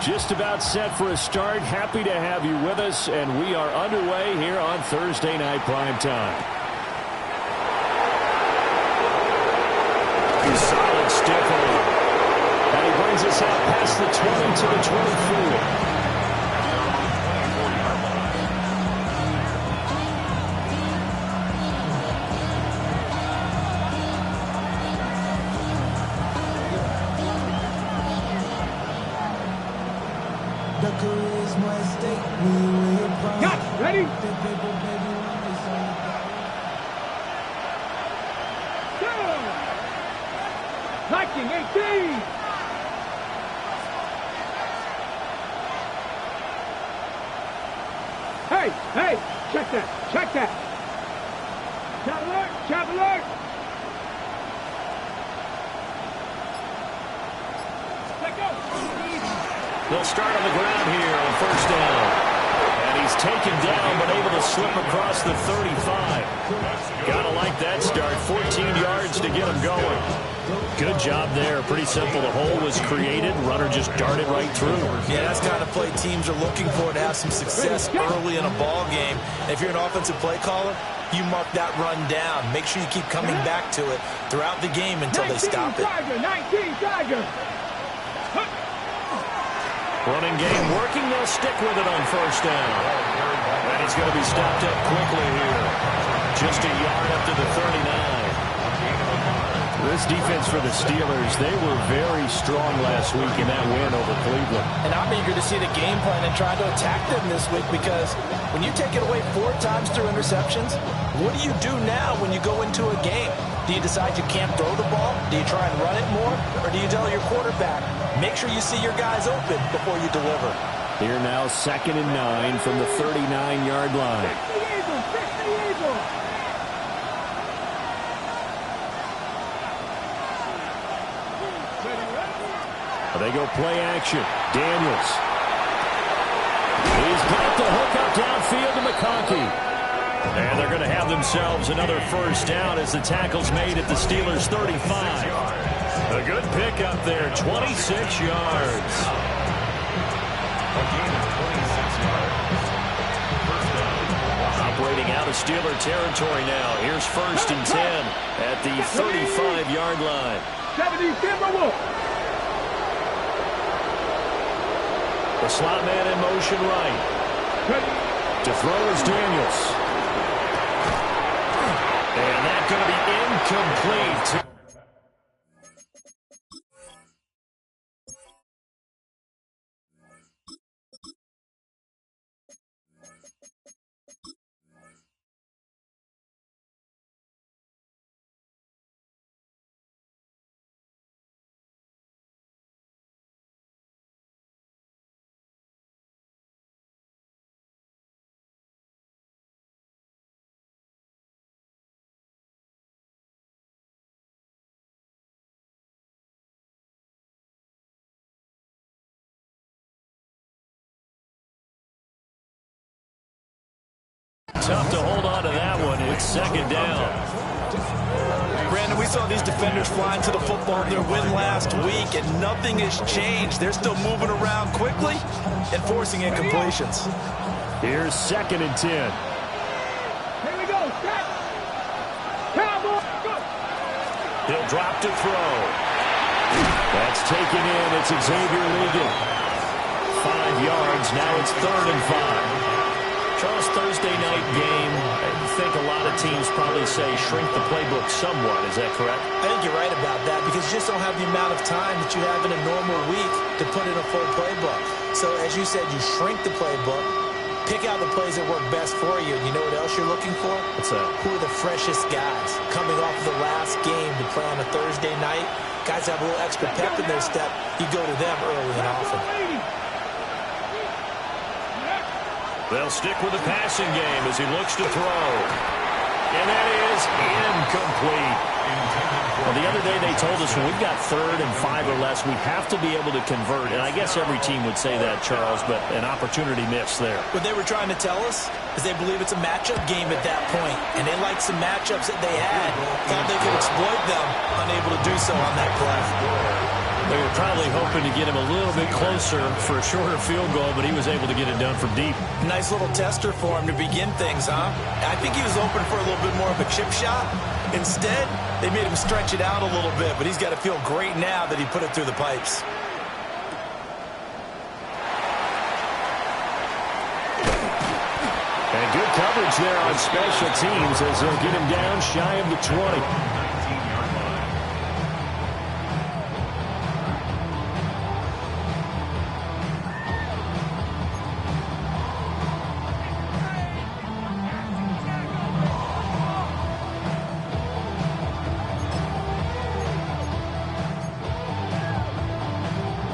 Just about set for a start. Happy to have you with us, and we are underway here on Thursday Night Primetime. Solid stick hold. And he brings us out past the 20 to the 24. Ready? Liking 18. Hey, check that. Chap alert. Let go. They'll start on the ground here on first down. And he's taken down, but able to slip across the 35. Gotta like that start. 14 yards to get him going. Good job there. Pretty simple. The hole was created. Runner just darted right through. Yeah, that's the kind of play teams are looking for to have some success early in a ball game. And if you're an offensive play caller, you mark that run down. Make sure you keep coming back to it throughout the game until they stop it. 19 Tiger. Running game working. They'll stick with it on first down. And he's going to be stopped up quickly here. Just a yard up to the 39. This defense for the Steelers, they were very strong last week in that win over Cleveland. And I'm eager to see the game plan and try to attack them this week, because when you take it away 4 times through interceptions, what do you do now when you go into a game? Do you decide you can't throw the ball? Do you try and run it more? Or do you tell your quarterback, make sure you see your guys open before you deliver? Here now, 2nd and 9 from the 39-yard line. Fix the Eagle. They go play action. Daniels. He's got the hook up downfield to McConkey. And they're going to have themselves another first down as the tackle's made at the Steelers' 35. A good pick up there, 26 yards. Operating out of Steeler territory now. Here's 1st and 10 at the 35-yard line. 70 Timberwolves. The slot man in motion right. To throw is Daniels. And that's going to be incomplete. Tough to hold on to that one. It's 2nd down. Brandon, we saw these defenders flying to the football in their win last week, and nothing has changed. They're still moving around quickly and forcing incompletions. Here's 2nd and 10. Here we go. Set. Cowboy. Go. He'll drop to throw. That's taken in. It's Xavier Ligon. 5 yards. Now it's 3rd and 5. Charles, Thursday night game, I think a lot of teams probably say shrink the playbook somewhat. Is that correct? I think you're right about that, because you just don't have the amount of time that you have in a normal week to put in a full playbook. So, as you said, you shrink the playbook, pick out the plays that work best for you. And you know what else you're looking for? What's that? Who are the freshest guys coming off of the last game to play on a Thursday night? Guys have a little extra pep in their step. You go to them early and often. They'll stick with the passing game as he looks to throw. And that is incomplete. Well, the other day they told us when we've got 3rd and 5 or less, we have to be able to convert. And I guess every team would say that, Charles, but an opportunity missed there. What they were trying to tell us is they believe it's a matchup game at that point. And they liked some matchups that they had. Thought they could exploit them, unable to do so on that play. They were probably hoping to get him a little bit closer for a shorter field goal, but he was able to get it done from deep. Nice little tester for him to begin things, huh? I think he was open for a little bit more of a chip shot. Instead, they made him stretch it out a little bit, but he's got to feel great now that he put it through the pipes. And good coverage there on special teams as they'll get him down shy of the 20.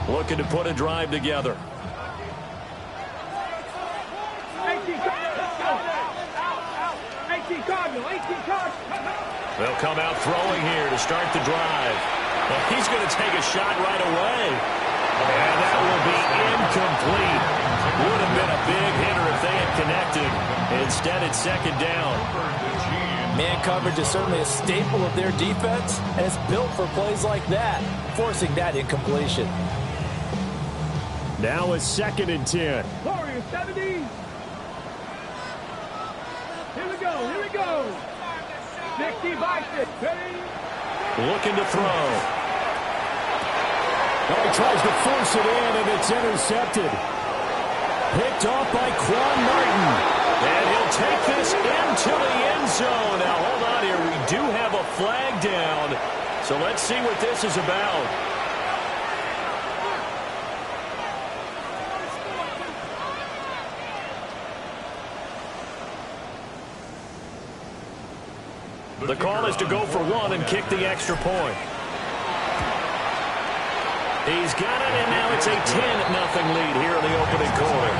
Looking to put a drive together. 18 Cardinal, 18 Cardinal. They'll come out throwing here to start the drive. Well, he's going to take a shot right away. And that will be incomplete. Would have been a big hitter if they had connected. Instead, it's second down. Man coverage is certainly a staple of their defense, and it's built for plays like that, forcing that incompletion. Now it's 2nd and 10. Warriors 70. Here we go, here we go. 60 by 6. Ready? Looking to throw. Oh, he tries to force it in, and it's intercepted. Picked off by Quan Martin. And he'll take this into the end zone. Now, hold on here. We do have a flag down. So let's see what this is about. The call is to go for one and kick the extra point. He's got it, and now it's a 10-0 lead here in the opening quarter.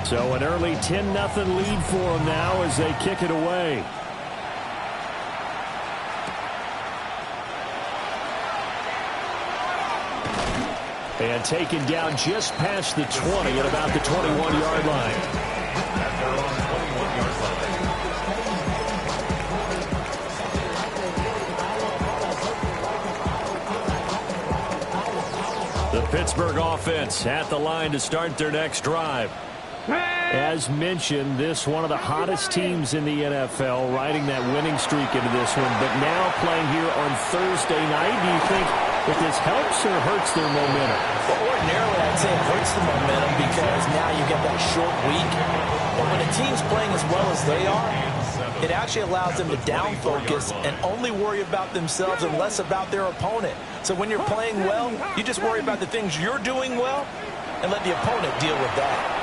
So an early 10-0 lead for them now as they kick it away. And taken down just past the 20 at about the 21-yard line. The Pittsburgh offense at the line to start their next drive. As mentioned, this one of the hottest teams in the NFL, riding that winning streak into this one, but now playing here on Thursday night. Do you think that this helps or hurts their momentum? Well, ordinarily, I'd say it hurts the momentum because now you get that short week. But when a team's playing as well as they are, it actually allows them to down focus and only worry about themselves and less about their opponent. So when you're playing well, you just worry about the things you're doing well and let the opponent deal with that.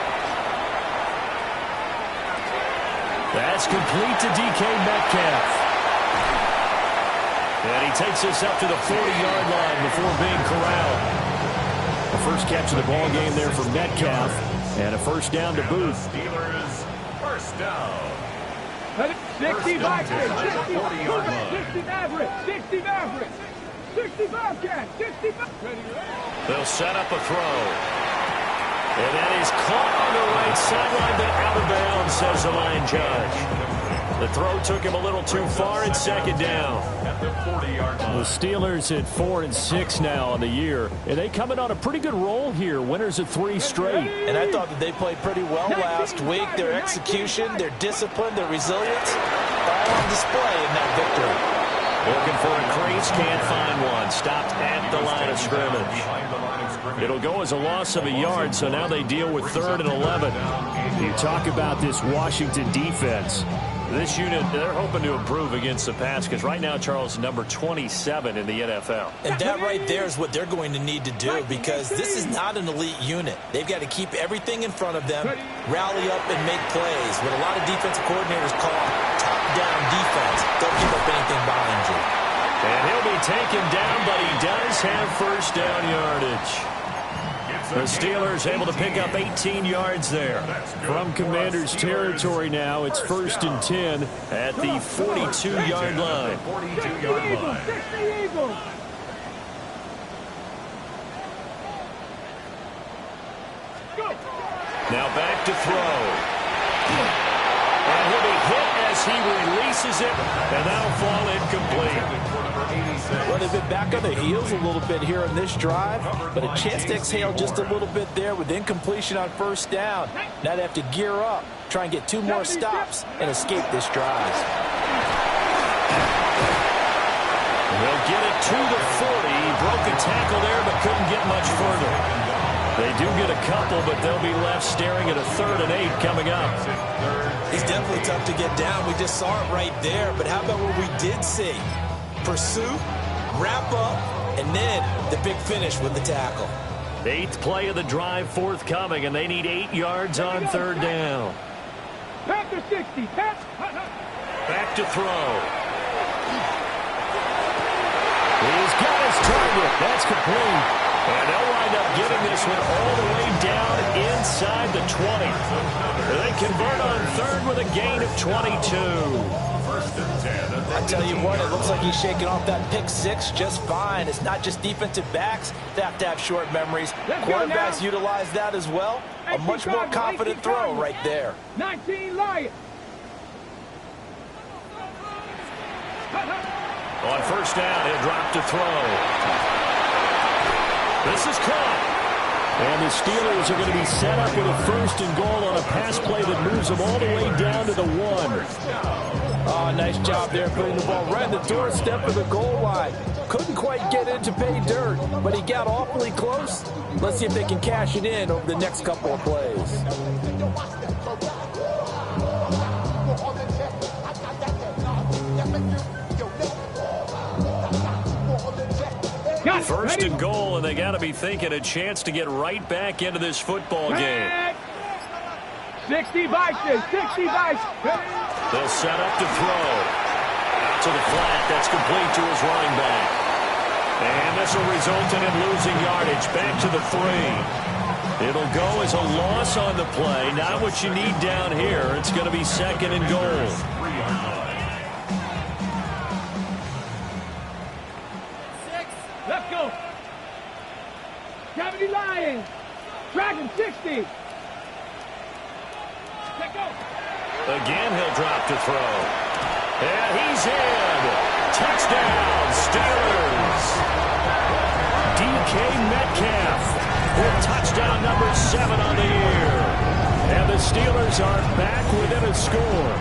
That's complete to DK Metcalf. And he takes this up to the 40-yard line before being corralled. The first catch of the ball game there for Metcalf. And a first down to Booth. Steelers, first down. 60 by 6. 60 Maverick. 60 Maverick. 60 Bobcat. 60 Bobcat. They'll set up a throw. And that is caught on the right sideline, but out of bounds, says the line judge. The throw took him a little too far, and second down. The Steelers at 4-6 now on the year, and they come in on a pretty good roll here. Winners of 3 straight. And I thought that they played pretty well last week. Their execution, their discipline, their resilience, all on display in that victory. Looking for a crease, can't find one. Stopped at the line of scrimmage. It'll go as a loss of a yard, so now they deal with 3rd and 11. You talk about this Washington defense. This unit, they're hoping to improve against the pass because right now, Charles, number 27 in the NFL. And that right there is what they're going to need to do because this is not an elite unit. They've got to keep everything in front of them, rally up and make plays. What a lot of defensive coordinators call top-down defense. Don't give up anything behind you. And he'll be taken down, but he does have first down yardage. The Steelers able to pick up 18 yards there. From Commanders territory now, it's 1st and 10 at the 42-yard line. 60 Eagles. back to throw. And he'll be hit as he releases it, and that'll fall incomplete. Well, they've been back on their heels a little bit here in this drive, but a chance to exhale just a little bit there with incompletion on first down. Now they have to gear up, try and get 2 more stops, and escape this drive. They'll get it to the 40. He broke a tackle there, but couldn't get much further. They do get a couple, but they'll be left staring at a 3rd and 8 coming up. He's definitely tough to get down. We just saw it right there. But how about what we did see? Pursuit, wrap up, and then the big finish with the tackle. 8th play of the drive forthcoming, and they need 8 yards on 3rd down. Panther 60. Back to throw. He's got his target. That's complete. And they'll wind up getting this one all the way down inside the 20. They convert on 3rd with a gain of 22. I tell you what, it looks like he's shaking off that pick 6 just fine. It's not just defensive backs that have to have short memories. Quarterbacks utilize that as well. A much more confident throw right there. 19 Lions. On first down, he'll drop to throw. This is caught. And the Steelers are going to be set up with a 1st and goal on a pass play that moves them all the way down to the 1. Oh, nice job there putting the ball right in the doorstep of the goal line. Couldn't quite get in to pay dirt, but he got awfully close. Let's see if they can cash it in over the next couple of plays. First and goal, and they got to be thinking a chance to get right back into this football game. 60 Vikings, 60 Vikings. They'll set up to throw. Out to the flat. That's complete to his running back. And this will result in him losing yardage. Back to the 3. It'll go as a loss on the play. Not what you need down here. It's going to be 2nd and goal. Let's go. 70 Lions. Dragon 60. Let's go. Again, he'll drop to throw. And he's in. Touchdown, Steelers. DK Metcalf with touchdown number 7 on the year. And the Steelers are back within a score.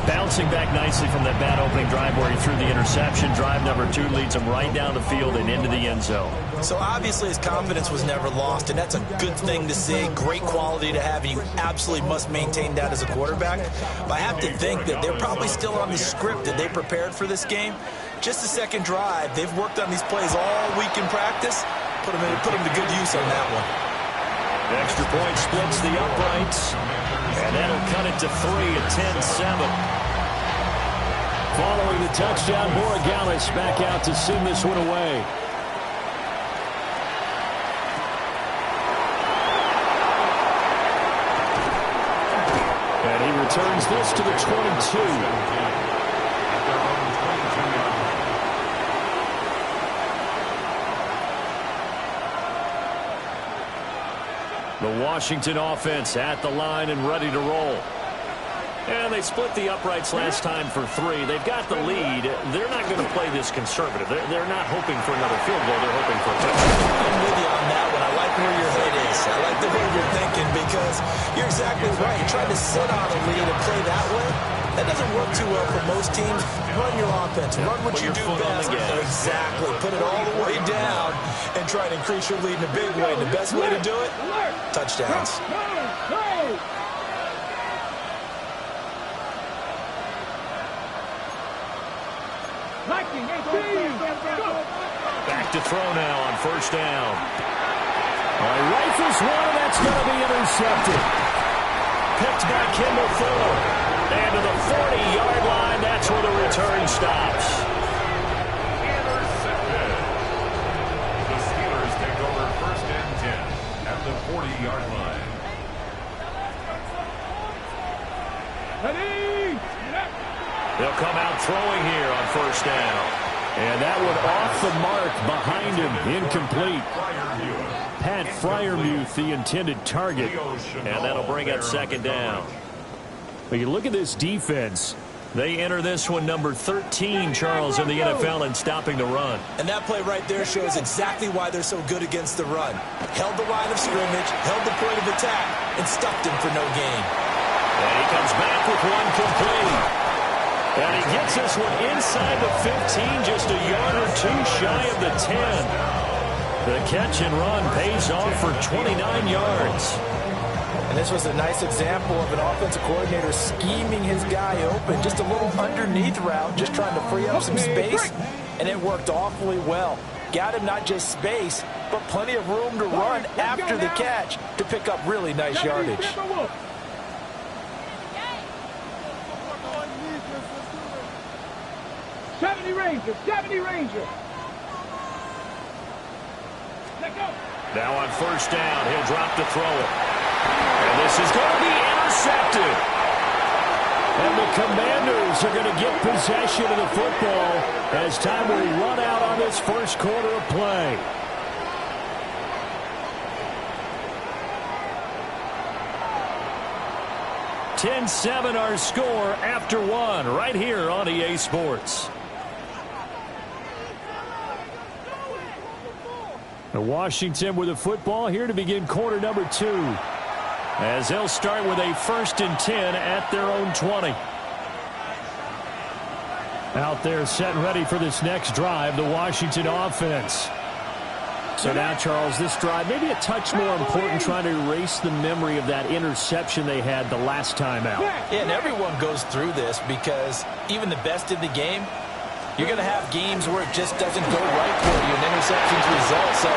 Bouncing back nicely from that bad opening drive where he threw the interception. Drive number 2 leads him right down the field and into the end zone. So obviously his confidence was never lost, and that's a good thing to see. Great quality to have, and you absolutely must maintain that as a quarterback. But I have to think that they're probably still on the script that they prepared for this game. Just the 2nd drive, they've worked on these plays all week in practice. Put them to good use on that one. Extra point splits the uprights, and that'll cut it to 3 at 10-7. Following the touchdown, Borregales back out to send this one away. And he returns this to the 22. The Washington offense at the line and ready to roll. And they split the uprights last time for 3. They've got the lead. They're not going to play this conservative. They're not hoping for another field goal. They're hoping for a touchdown. I'm with you on that one. I like where your head is. I like the way you're thinking because you're exactly right. You're trying to sit on a lead and play that way. That doesn't work too well for most teams. Run your offense. Run what you do best. Exactly. Put it all the way down and try to increase your lead in a big way. The best way to do it, touchdowns. Back to throw now on first down. Rifles one, and that's going to be intercepted. Picked by Kimball Fuller. And to the 40-yard line, that's where the return stops. Intercepted. The Steelers take over 1st and 10 at the 40-yard line. Ready? They'll come out throwing here on first down. And that one off the mark behind him, incomplete. Pat Freiermuth, the intended target. And that'll bring up second down. But you look at this defense. They enter this one number 13, Charles, in the NFL in stopping the run. And that play right there shows exactly why they're so good against the run. Held the line of scrimmage, held the point of attack, and stuffed him for no gain. And he comes back with one complete. And he gets this one inside the 15, just a yard or two shy of the 10. The catch and run pays off for 29 yards. And this was a nice example of an offensive coordinator scheming his guy open. Just a little underneath route, just trying to free up some space. And it worked awfully well. Got him not just space, but plenty of room to run after the catch to pick up really nice yardage. 70 Rangers, 70 Rangers. Let go. Now on first down, he'll drop to throw it. And this is going to be intercepted. And the Commanders are going to get possession of the football as time will run out on this first quarter of play. (10-7) our score after one right here on EA Sports. Washington with the football here to begin quarter number 2. As they'll start with a 1st and 10 at their own 20. Out there set and ready for this next drive, the Washington offense. So now, Charles, this drive maybe a touch more important, trying to erase the memory of that interception they had the last time out. Yeah, and everyone goes through this because even the best in the game, you're going to have games where it just doesn't go right for you and interceptions result. So,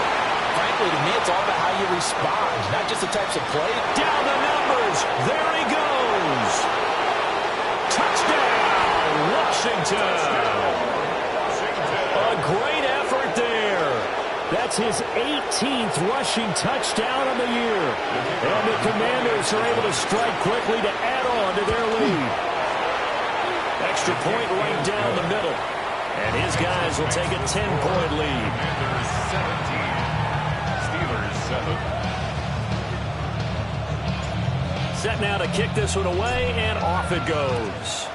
frankly, to me, it's all about how you respond, not just the types of play. Down the numbers. There he goes. Touchdown, Washington. A great effort there. That's his 18th rushing touchdown of the year. And the Commanders are able to strike quickly to add on to their lead. Extra point right down the middle. And his guys will take a 10-point lead. Commanders 17, Steelers 7. Set now to kick this one away, and off it goes.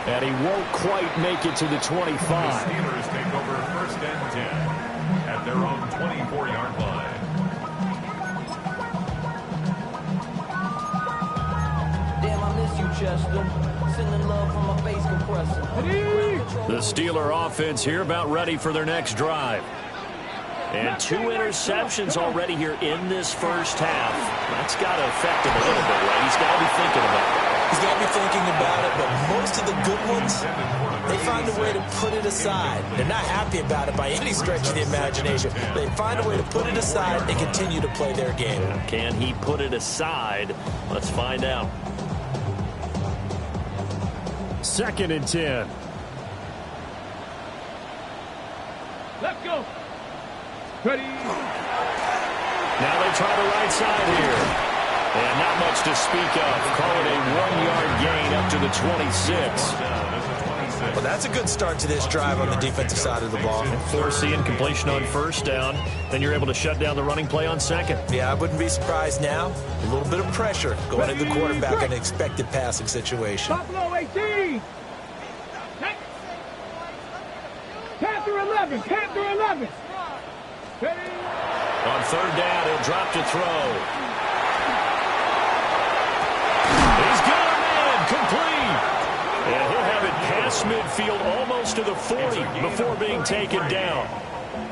And he won't quite make it to the 25. The Steelers take over 1st and 10 at their own 24-yard line. Chester, sending love from my face compressor. The Steeler offense here about ready for their next drive. And 2 interceptions already here in this first half. That's got to affect him a little bit, right? He's got to be thinking about it. He's got to be thinking about it, but most of the good ones, they find a way to put it aside. They're not happy about it by any stretch of the imagination. They find a way to put it aside and continue to play their game. Can he put it aside? Let's find out. 2nd and 10. Let's go. Ready. Now they try the right side here. And not much to speak of. Call it a 1-yard gain up to the 26. Well, that's a good start to this drive on the defensive side of the ball. Forcing completion on first down. Then you're able to shut down the running play on second. Yeah, I wouldn't be surprised now. A little bit of pressure going into the quarterback in an expected passing situation. Buffalo 18. Panther 11. Panther 11. Ready. On 3rd down, he'll drop to throw. He's got a man complete. And he'll have it past midfield almost to the 40 before being taken down.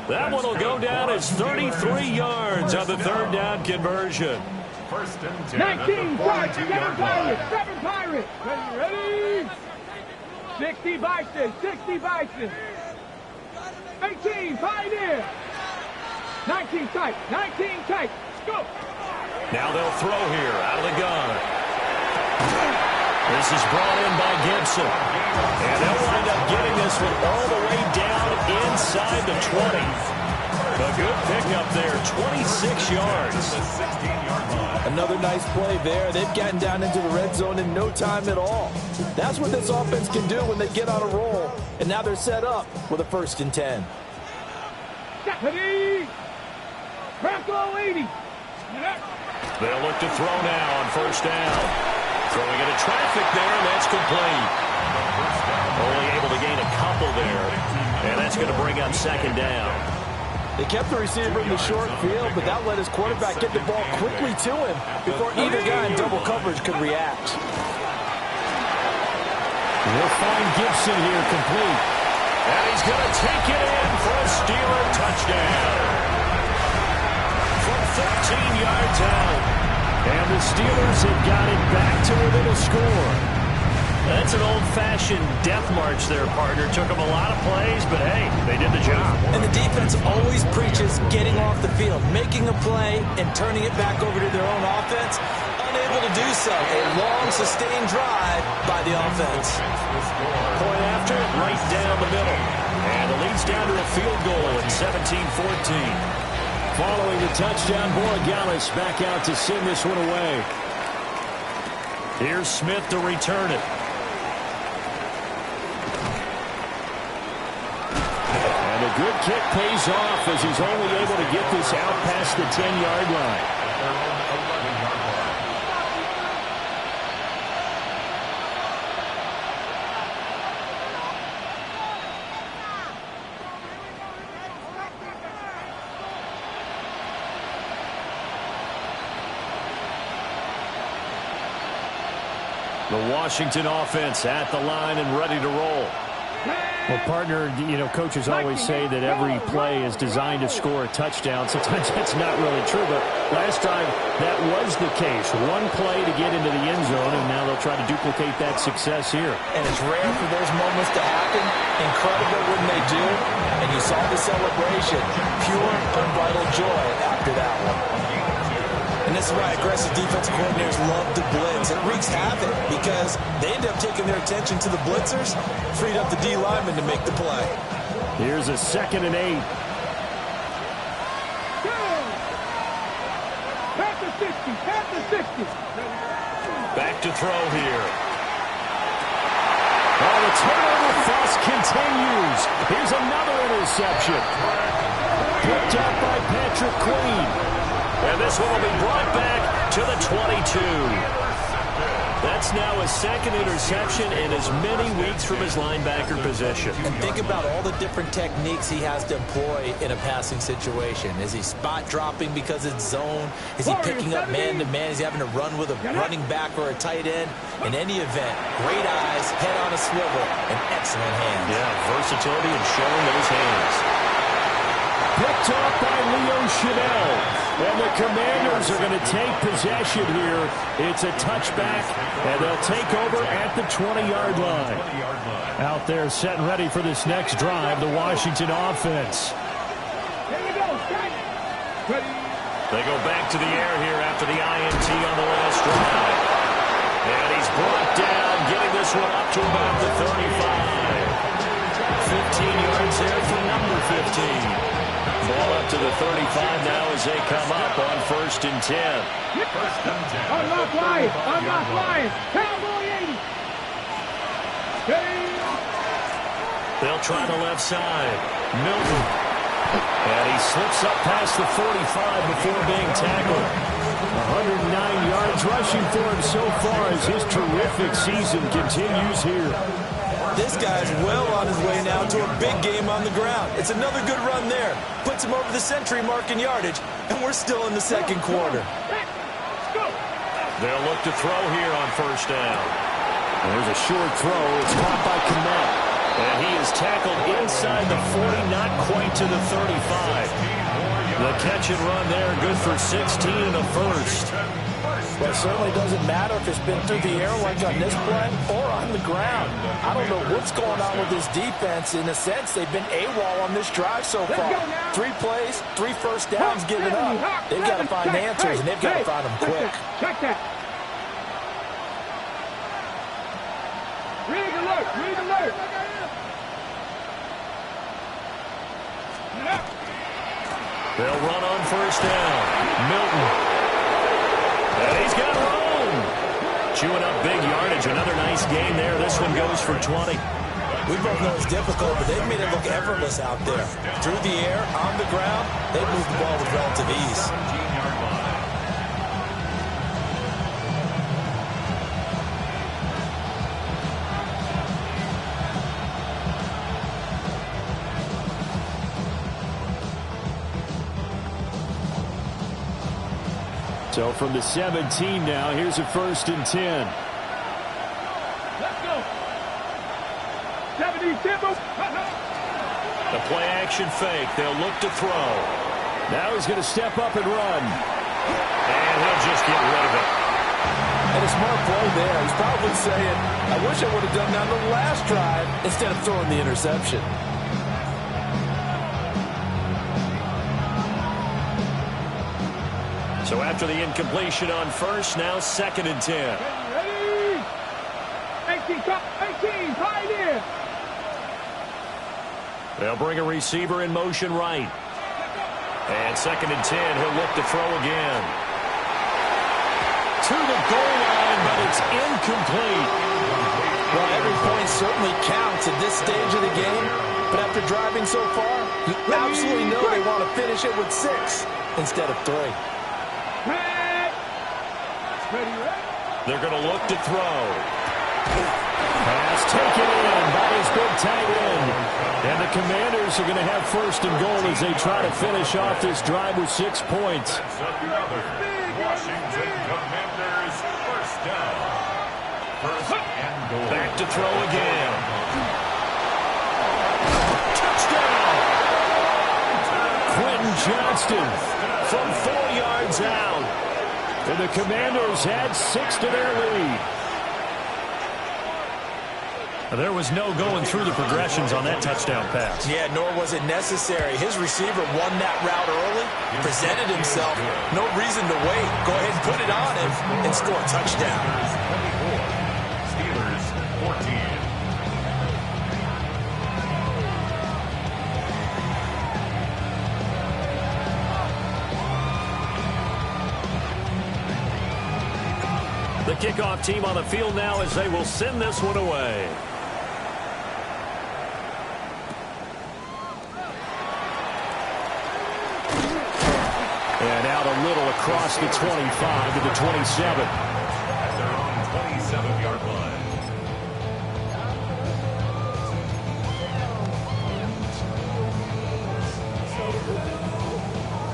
That one will go down as 33 yards on the 3rd down conversion. 1st and 10. 19 Pirates. 7 Pirates. 7 Pirates. Ready. 60 Bison. 60 Bison. 18 Pioneer. 19 tight. 19 tight. Go. Now they'll throw here out of the gun. This is brought in by Gibson. And they'll wind up getting this one all the way down inside the 20. A good pickup there, 26 yards. Another nice play there. They've gotten down into the red zone in no time at all. That's what this offense can do when they get on a roll. And now they're set up with a 1st and 10. Ready? Crackle 80. They'll look to throw now on 1st down. Throwing into traffic there, and that's complete. Only able to gain a couple there. And that's going to bring up 2nd down. They kept the receiver in the short field, but that let his quarterback get the ball quickly to him before either guy in double coverage could react. We'll find Gibson here complete. And he's going to take it in for a Steeler touchdown. From 13 yards out. And the Steelers have got it back to within a score. That's an old-fashioned death march there, partner. Took them a lot of plays, but hey, they did the job. And the defense always preaches getting off the field, making a play, and turning it back over to their own offense. Unable to do so. A long, sustained drive by the offense. Point after, right down the middle. And it leads down to a field goal at 17-14. Following the touchdown, Borregales back out to send this one away. Here's Smith to return it. And a good kick pays off as he's only able to get this out past the 10-yard line. The Washington offense at the line and ready to roll. Well, partner, you know, coaches always say that every play is designed to score a touchdown. Sometimes that's not really true, but last drive, that was the case. One play to get into the end zone, and now they'll try to duplicate that success here. And it's rare for those moments to happen. Incredible when they do. And you saw the celebration. Pure, unbridled joy after that one. And this is why aggressive defensive coordinators love to blitz. It wreaks havoc because they end up taking their attention to the blitzers, freed up the D lineman to make the play. Here's a 2nd and 8. Back to 60. Back to 60. Back to throw here. Oh, the turnover fuss continues. Here's another interception. Picked up by Patrick Queen. And this one will be brought back to the 22. That's now his 2nd interception in as many weeks from his linebacker position. And think about all the different techniques he has to employ in a passing situation. Is he spot dropping because it's zone? Is he picking up man-to-man? Is he having to run with a running back or a tight end? In any event, great eyes, head on a swivel, and excellent hands. Yeah, versatility and showing those hands. Picked off by Leo Chanel. And the Commanders are going to take possession here. It's a touchback, and they'll take over at the 20-yard line. Out there set and ready for this next drive, the Washington offense. Here we go. Ready. They go back to the air here after the INT on the last drive. And he's brought down, getting this one up to about the 35. 15 yards there for number 15. Ball up to the 35 now as they come up on 1st and 10. Unlock Lions. Unlock Lions. Cowboy 80. They'll try the left side. Milton. And he slips up past the 45 before being tackled. 109 yards rushing for him so far as his terrific season continues here. This guy's well on his way now to a big game on the ground. It's another good run there. Puts him over the century mark in yardage, and we're still in the 2nd quarter. They'll look to throw here on 1st down. There's a short throw. It's caught by Kmet. And he is tackled inside the 40, not quite to the 35. The catch and run there, good for 16 and a 1st. But it certainly doesn't matter if it's been through the air like on this play or on the ground. I don't know what's going on with this defense. In a sense, they've been AWOL on this drive so far. 3 plays, 3 first downs given up. They've got to find answers, and they've got to find them quick. Check that. Rig alert. Rig alert. They'll run on first down. Milton. And he's got room. Chewing up big yardage. Another nice gain there. This one goes for 20. We both know it's difficult, but they've made it look effortless out there. Through the air, on the ground, they've moved the ball with relative ease. 17-yard line. So from the 17 now, here's a 1st and 10. Let's go. 70, Timbo. The play action fake. They'll look to throw. Now he's going to step up and run. And he'll just get rid of it. And a smart play there. He's probably saying, I wish I would have done that on the last drive instead of throwing the interception. So after the incompletion on first, now 2nd and 10. Ready? 18, tied in. They'll bring a receiver in motion right. And 2nd and 10, he'll look to throw again. To the goal line, but it's incomplete. Well, every point certainly counts at this stage of the game. But after driving so far, you absolutely know they want to finish it with 6 instead of 3. They're going to look to throw. Pass taken in by his big tight end. And the Commanders are going to have 1st and goal as they try to finish off this drive with 6 points. That's another Washington Commanders first down. 1st and goal. Back to throw again. Touchdown! Quentin Johnston from 4 yards out. And the Commanders had 6 to their lead. There was no going through the progressions on that touchdown pass. Yeah, nor was it necessary. His receiver won that route early, presented himself. No reason to wait. Go ahead and put it on him and score a touchdown. Steelers 14. The kickoff team on the field now as they will send this one away. And out a little across the 25 to the 27. At their own 27-yard line.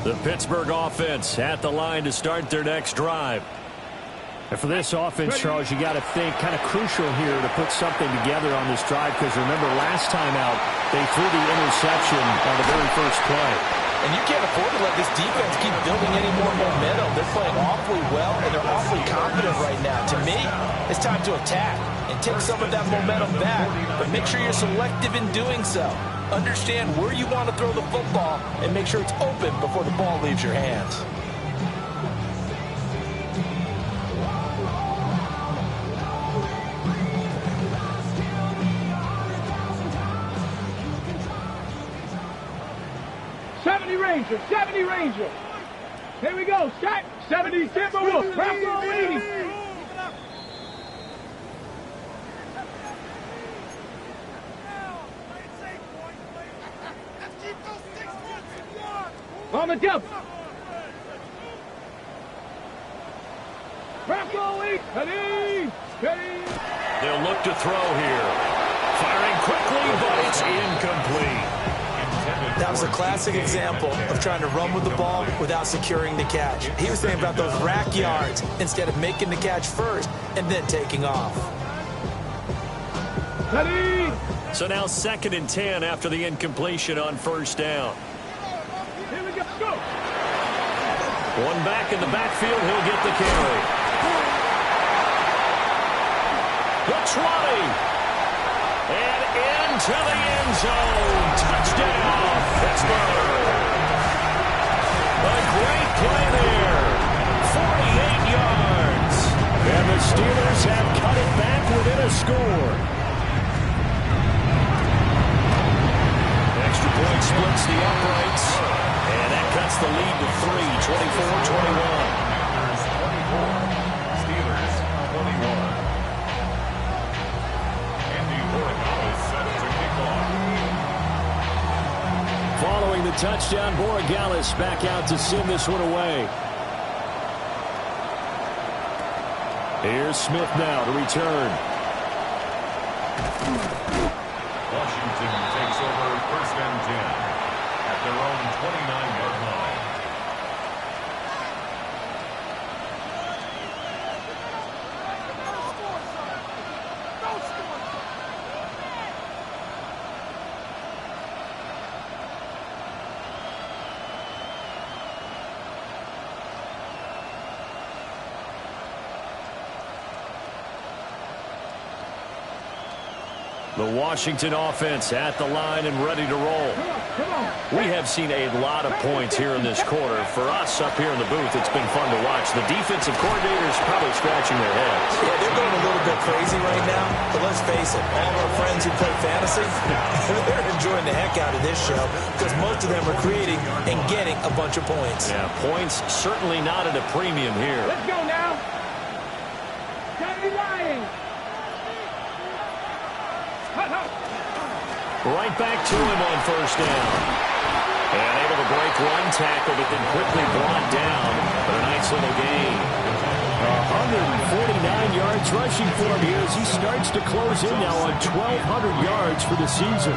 The Pittsburgh offense at the line to start their next drive. And for this offense, Charles, you got to think kind of crucial here to put something together on this drive because remember last time out they threw the interception on the very first play. And you can't afford to let this defense keep building any more momentum. They're playing awfully well, and they're awfully confident right now. To me, it's time to attack and take some of that momentum back, but make sure you're selective in doing so. Understand where you want to throw the football and make sure it's open before the ball leaves your hands. Ranger, 70 Ranger. Here we go, Scott. 70 Timberwolf. Bravo 80. On the jump. Bravo 8. Ready. Ready. They'll look to throw here. Firing quickly, but it's incomplete. That was a classic example of trying to run with the ball without securing the catch. He was thinking about those rack yards instead of making the catch first and then taking off. Ready. So now 2nd and 10 after the incompletion on first down. Here we go. Go. One back in the backfield, he'll get the carry. The 20. And into the end zone. Touchdown, Pittsburgh. A great play there. 48 yards. And the Steelers have cut it back within a score. Extra point splits the uprights. And that cuts the lead to 3, 24-21. Commanders 24, Steelers 21. Andy Borregales set to kick off. Following the touchdown, Borregales back out to send this one away. Here's Smith now to return. Washington takes over 1st and 10 at their own 29-yard line. The Washington offense at the line and ready to roll. We have seen a lot of points here in this quarter. For us up here in the booth, it's been fun to watch. The defensive coordinators probably scratching their heads. Yeah, they're going a little bit crazy right now. But let's face it, all of our friends who play fantasy, they're enjoying the heck out of this show because most of them are creating and getting a bunch of points. Yeah, points certainly not at a premium here. Let's go now. Johnny Ryan. Right back to him on 1st down. And able to break one tackle, but then quickly brought down. But a nice little gain. 149 yards rushing for him here as he starts to close in now on 1,200 yards for the season.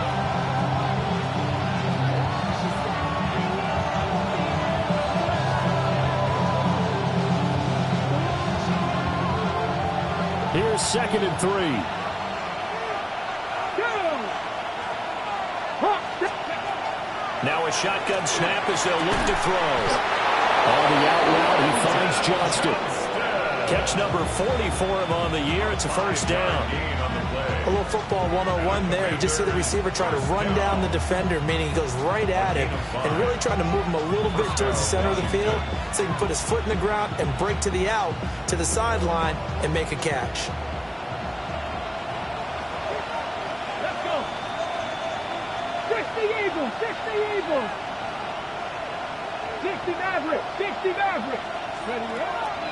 Here's 2nd and 3. Now a shotgun snap as they'll look to throw. On the out route, he finds Johnston. Catch number 40 for him on the year. It's a 1st down. A little football 101 there. You just see the receiver try to run down the defender, meaning he goes right at him and really trying to move him a little bit towards the center of the field so he can put his foot in the ground and break to the out, to the sideline, and make a catch. Let's go. 60 Eagles, 60 Eagles. 60 Maverick, 60 Maverick. Ready,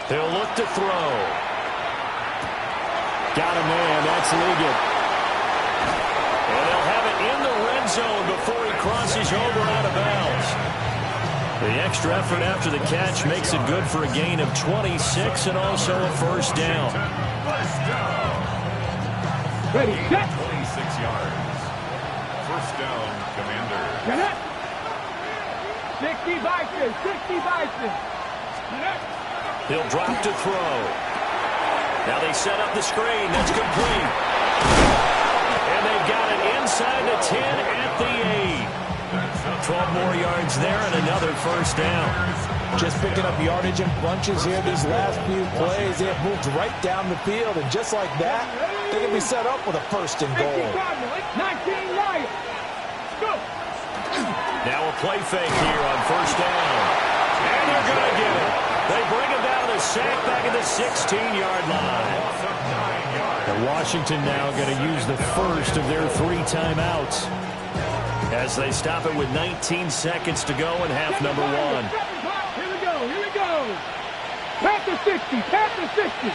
They'll look to throw. Got a man, that's Liggett. And they'll have it in the red zone before he crosses over out of bounds. The extra effort after the catch makes it good for a gain of 26 and also a 1st down. Ready, set. 26 yards. 1st down, Commander. 60 Bison, 60 Bison. He'll drop to throw. Now they set up the screen. That's complete. And they've got it inside the 10 at the 8. 12 more yards there and another 1st down. Just picking up yardage in bunches here these last few plays. They have moved right down the field, and just like that, they can be set up with a 1st and goal. 19 Lions. Go. Now a play fake here on 1st down. And they're going to get it. They bring him down to sack back at the 16-yard line. And Washington now going to use the first of their 3 timeouts as they stop it with 19 seconds to go in half number 1. Here we go, here we go. Pat the 60, pat the 60.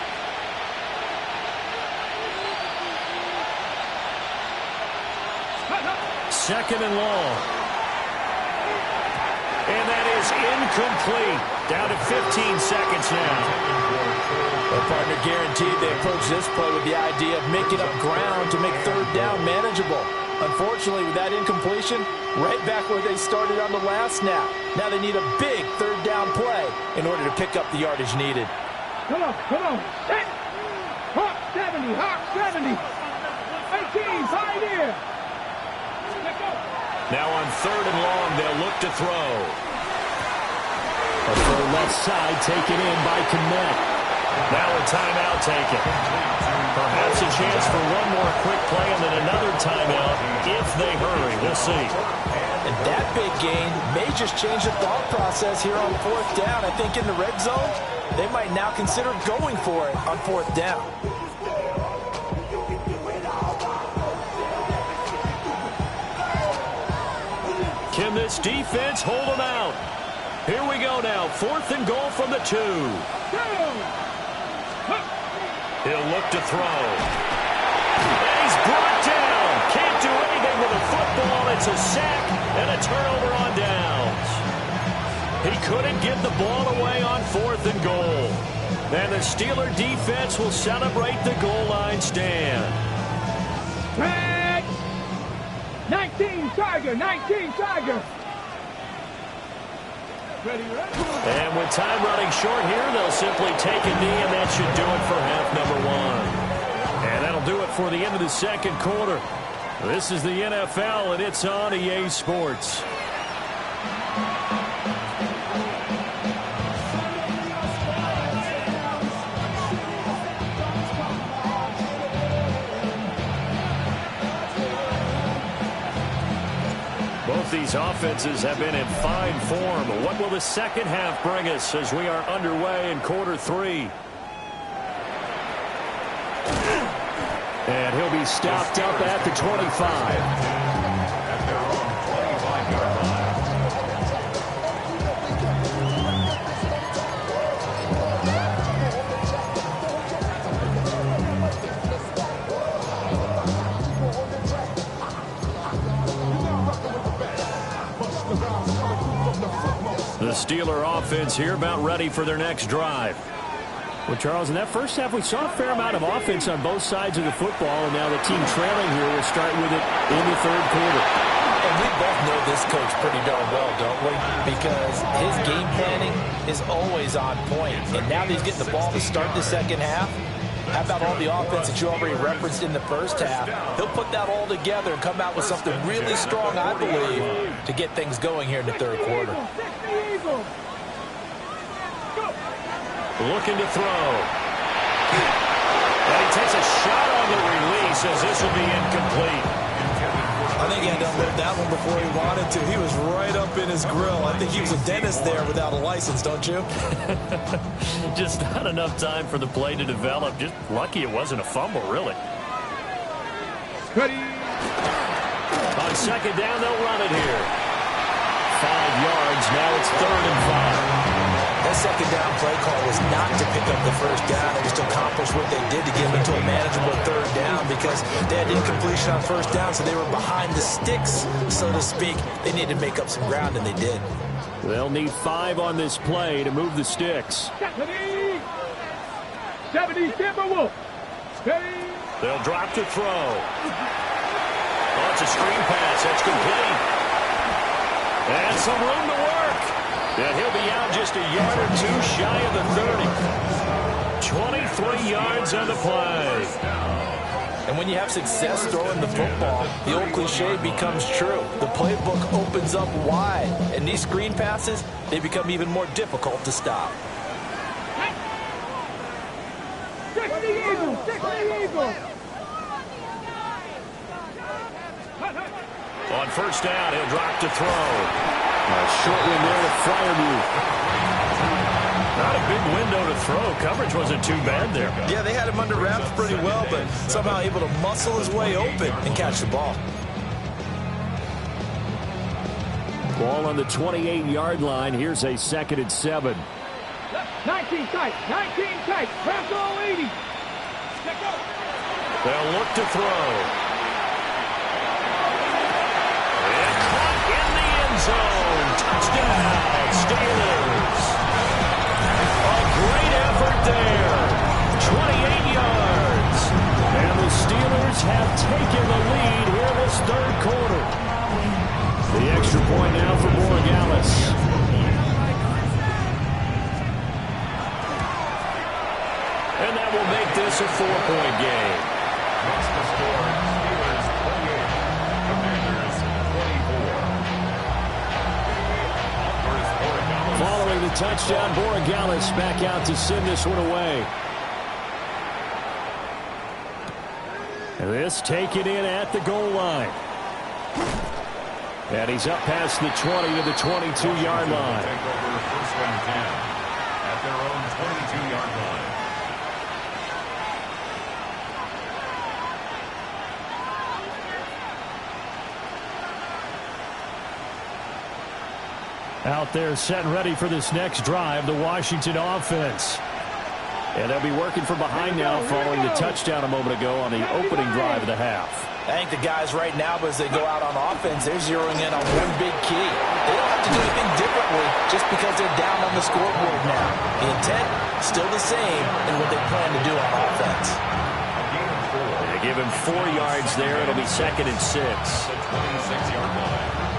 Second and long. And that is incomplete. Down to 15 seconds now. Their partner guaranteed they approach this play with the idea of making up ground to make 3rd down manageable. Unfortunately, with that incompletion, right back where they started on the last snap. Now they need a big 3rd down play in order to pick up the yardage needed. Come on, come on. Set. Hawk 70, Hawk 70. 18, Pioneer. Now on 3rd and long, they'll look to throw. A throw left side taken in by Kmet. Now a timeout taken. Perhaps a chance for one more quick play and then another timeout if they hurry. We'll see. And that big gain may just change the thought process here on 4th down. I think in the red zone, they might now consider going for it on 4th down. Can this defense hold them out? Here we go now. 4th and goal from the 2. He'll look to throw. And he's brought down. Can't do anything with a football. It's a sack and a turnover on downs. He couldn't get the ball away on 4th and goal. And the Steeler defense will celebrate the goal line stand. Tag! 19 Tiger, 19 Tiger. Ready, ready. And with time running short here, they'll simply take a knee, and that should do it for half number 1. And that'll do it for the end of the second quarter. This is the NFL, and it's on EA Sports. Both these offenses have been in fine form. What will the second half bring us as we are underway in quarter 3? And he'll be stopped up at the 25. At their own 25-yard The Steeler offense here about ready for their next drive. Well, Charles, in that first half, we saw a fair amount of offense on both sides of the football, and now the team trailing here will start with it in the third quarter. And we both know this coach pretty darn well, don't we? Because his game planning is always on point. And now that he's getting the ball to start the second half, how about all the offense that you already referenced in the first half? He'll put that all together and come out with something really strong, I believe, to get things going here in the third quarter. Looking to throw. And he takes a shot on the release as this will be incomplete. I think he had to unload that one before he wanted to. He was right up in his grill. I think he was a dentist there without a license, don't you? Just not enough time for the play to develop. Just lucky it wasn't a fumble, really. Ready. On second down, they'll run it here. 5 yards. Now it's 3rd and 5. That second down play call was not to pick up the first down. It was to accomplish what they did to get them into a manageable 3rd down because they had incompletion on 1st down, so they were behind the sticks, so to speak. They needed to make up some ground, and they did. They'll need 5 on this play to move the sticks. 70 Timberwolves. Ready. They'll drop to throw. Oh, it's a screen pass. That's complete. And some room to work. And he'll be out just a yard or 2 shy of the 30. 23 yards on the play. And when you have success throwing the football, the old cliche becomes true. The playbook opens up wide. And these screen passes, they become even more difficult to stop. 60 Eagles. 60 Eagles. On first down, he'll drop to throw. A short one there with Fryermuth. Not a big window to throw. Coverage wasn't too bad there. Yeah, they had him under wraps pretty well, but somehow able to muscle his way open and catch the ball. Ball on the 28-yard line. Here's a 2nd and 7. 19 tight. 19 tight. Press all 80. They'll look to throw. Zone. Touchdown, Steelers. A great effort there. 28 yards. And the Steelers have taken the lead here in this third quarter. The extra point now for Borregales. And that will make this a 4-point game. What's the score? Steelers 28, Commanders 24. Following the touchdown, Borregales back out to send this one away. And this taken in at the goal line. And he's up past the 20 to the 22-yard line. Take over 1st and 10 at their own 22-yard line. Out there set and ready for this next drive, the Washington offense. And they'll be working from behind now following the touchdown a moment ago on the opening drive of the half. I think the guys right now, as they go out on offense, they're zeroing in on one big key. They don't have to do anything differently just because they're down on the scoreboard now. The intent, still the same in what they plan to do on offense. They give him 4 yards there. It'll be 2nd and 6. The 26-yard line.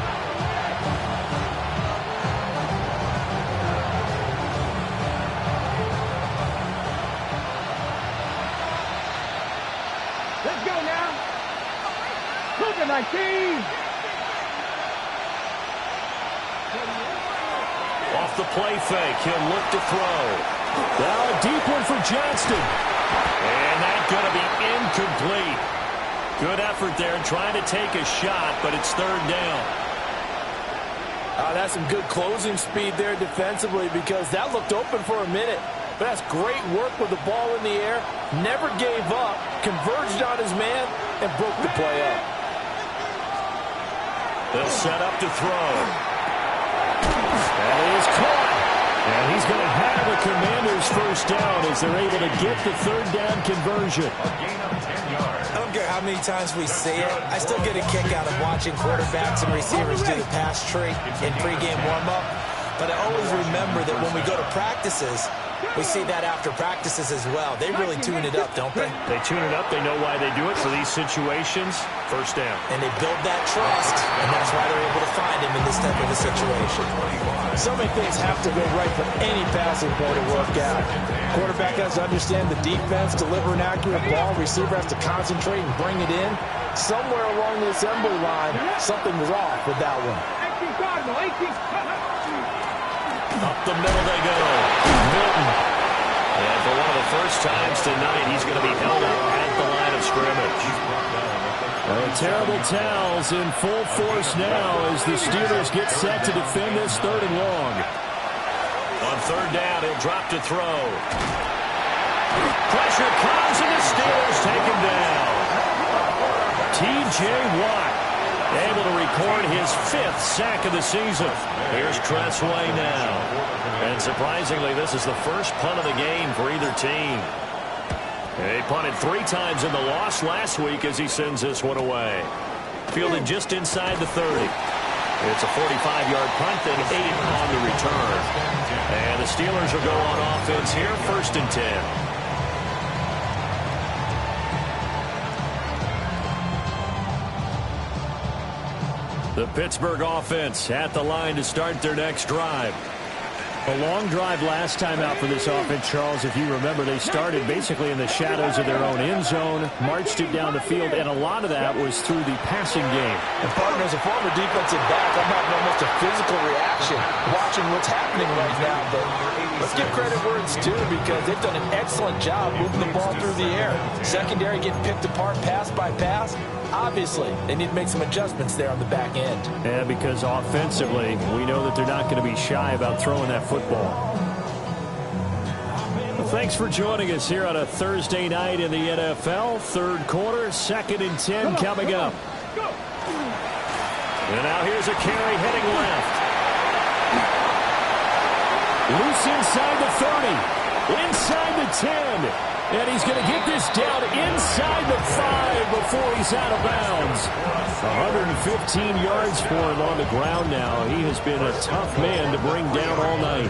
Let's go now. Look at 19. Off the play fake, he'll look to throw. Now a deep one for Johnston. And that's going to be incomplete. Good effort there trying to take a shot, but it's 3rd down. That's some good closing speed there defensively because that looked open for a minute. But that's great work with the ball in the air. Never gave up, converged on his man, and broke the play up. They'll set up to throw. That is caught. And he's going to have a Commanders first down as they're able to get the 3rd down conversion. A gain of 10 yards. I don't care how many times we say it, I still get a kick out of watching quarterbacks and receivers do the pass tree in pregame warm-up. But I always remember that when we go to practices, we see that after practices as well. They really tune it up, don't they? They tune it up. They know why they do it. For these situations, first down. And they build that trust, and that's why they're able to find him in this type of a situation. So many things have to go right for any passing play to work out. Quarterback has to understand the defense, deliver an accurate ball. Receiver has to concentrate and bring it in. Somewhere along the assembly line, something was off with that one. 18 Cardinal, 18. Up the middle they go. Milton. And for one of the first times tonight, he's going to be held up at the line of scrimmage. Terrible towels in full force now as the Steelers get set to defend this 3rd and long. On 3rd down, he'll drop to throw. Pressure comes, and the Steelers take him down. T.J. Watt able to record his 5th sack of the season. Here's Tressway now. And surprisingly, this is the first punt of the game for either team. They punted 3 times in the loss last week as he sends this one away. Fielded just inside the 30. It's a 45-yard punt, then 8 on the return. And the Steelers will go on offense here, 1st and 10. The Pittsburgh offense at the line to start their next drive. A long drive last time out for this offense, Charles. If you remember, they started basically in the shadows of their own end zone, marched it down the field, and a lot of that was through the passing game. And partner, as a former defensive back, I'm having almost a physical reaction watching what's happening right now. But let's give credit where it's due because they've done an excellent job moving the ball through the air. Secondary getting picked apart pass by pass. Obviously, they need to make some adjustments there on the back end. Yeah, because offensively, we know that they're not going to be shy about throwing that football. Well, thanks for joining us here on a Thursday night in the NFL. 3rd quarter, 2nd and 10 coming up. And now here's a carry heading left. Loose inside the 30, inside the 10. And he's going to get this down inside the 5 before he's out of bounds. 115 yards for him on the ground now. He has been a tough man to bring down all night.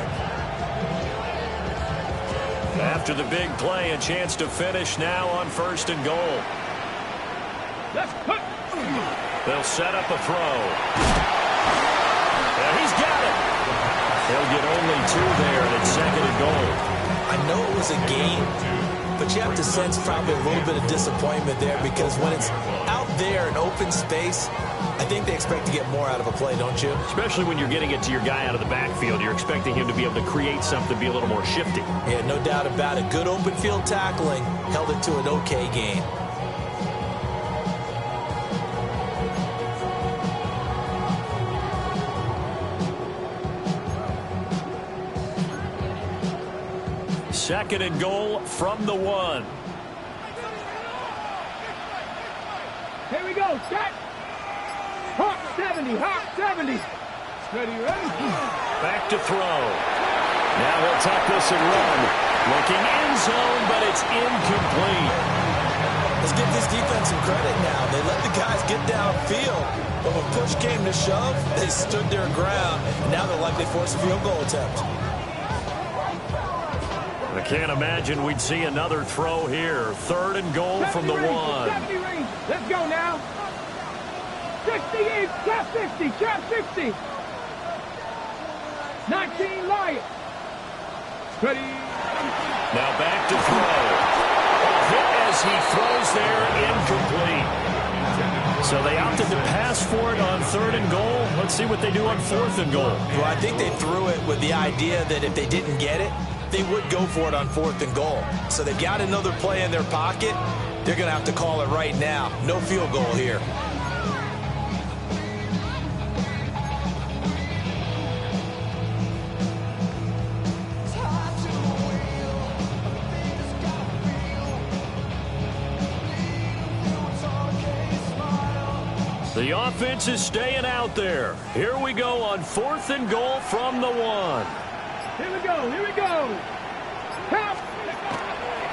After the big play, a chance to finish now on 1st and goal. They'll set up a throw. And he's got it. He'll get only 2 there, and it's 2nd and goal. I know it was a game, but you have to sense probably a little bit of disappointment there because when it's out there in open space, I think they expect to get more out of a play, don't you? Especially when you're getting it to your guy out of the backfield. You're expecting him to be able to create something, be a little more shifty. Yeah, no doubt about it. Good open field tackling held it to an okay game. Second and goal from the 1. Here we go, set. Hawk 70, Hawk 70. Ready, ready. Back to throw. Now he'll tuck this and run. Looking end zone, but it's incomplete. Let's give this defense some credit now. They let the guys get downfield, but when push came to shove, they stood their ground, and now they'll likely force a field goal attempt. I can't imagine we'd see another throw here. 3rd and goal from the 1. 70 range. Let's go now. 68, trap 60, trap 60. 19 Lions. Ready. Now back to throw. Hit as he throws there, incomplete. So they opted to pass for it on 3rd and goal. Let's see what they do on 4th and goal. Well, I think they threw it with the idea that if they didn't get it, they would go for it on 4th and goal. So they've got another play in their pocket. They're going to have to call it right now. No field goal here. The offense is staying out there. Here we go on 4th and goal from the 1. Here we go, here we go. Count.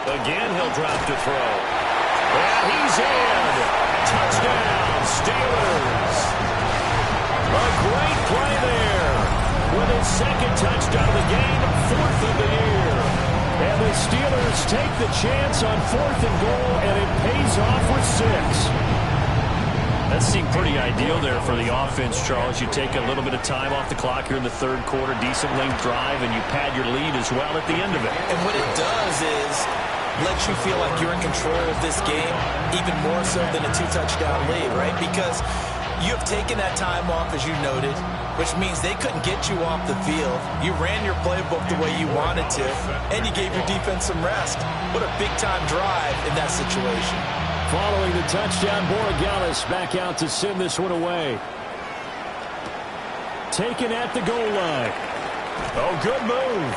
Again, he'll drop to throw. And he's in. Touchdown, Steelers. A great play there. With his 2nd touchdown of the game, 4th of the year. And the Steelers take the chance on 4th and goal, and it pays off with 6. That seemed pretty ideal there for the offense, Charles. You take a little bit of time off the clock here in the 3rd quarter, decent length drive, and you pad your lead as well at the end of it. And what it does is let you feel like you're in control of this game, even more so than a 2-touchdown lead, right? Because you have taken that time off, as you noted, which means they couldn't get you off the field. You ran your playbook the way you wanted to, and you gave your defense some rest. What a big-time drive in that situation. Following the touchdown, Borregales back out to send this one away. Taken at the goal line. Oh, good move.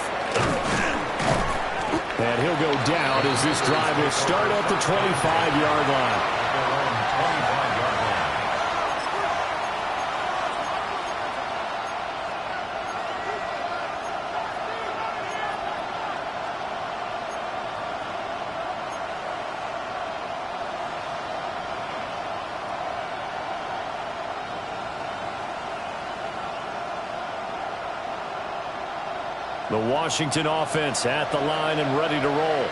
And he'll go down as this drive will start at the 25-yard line. The Washington offense at the line and ready to roll.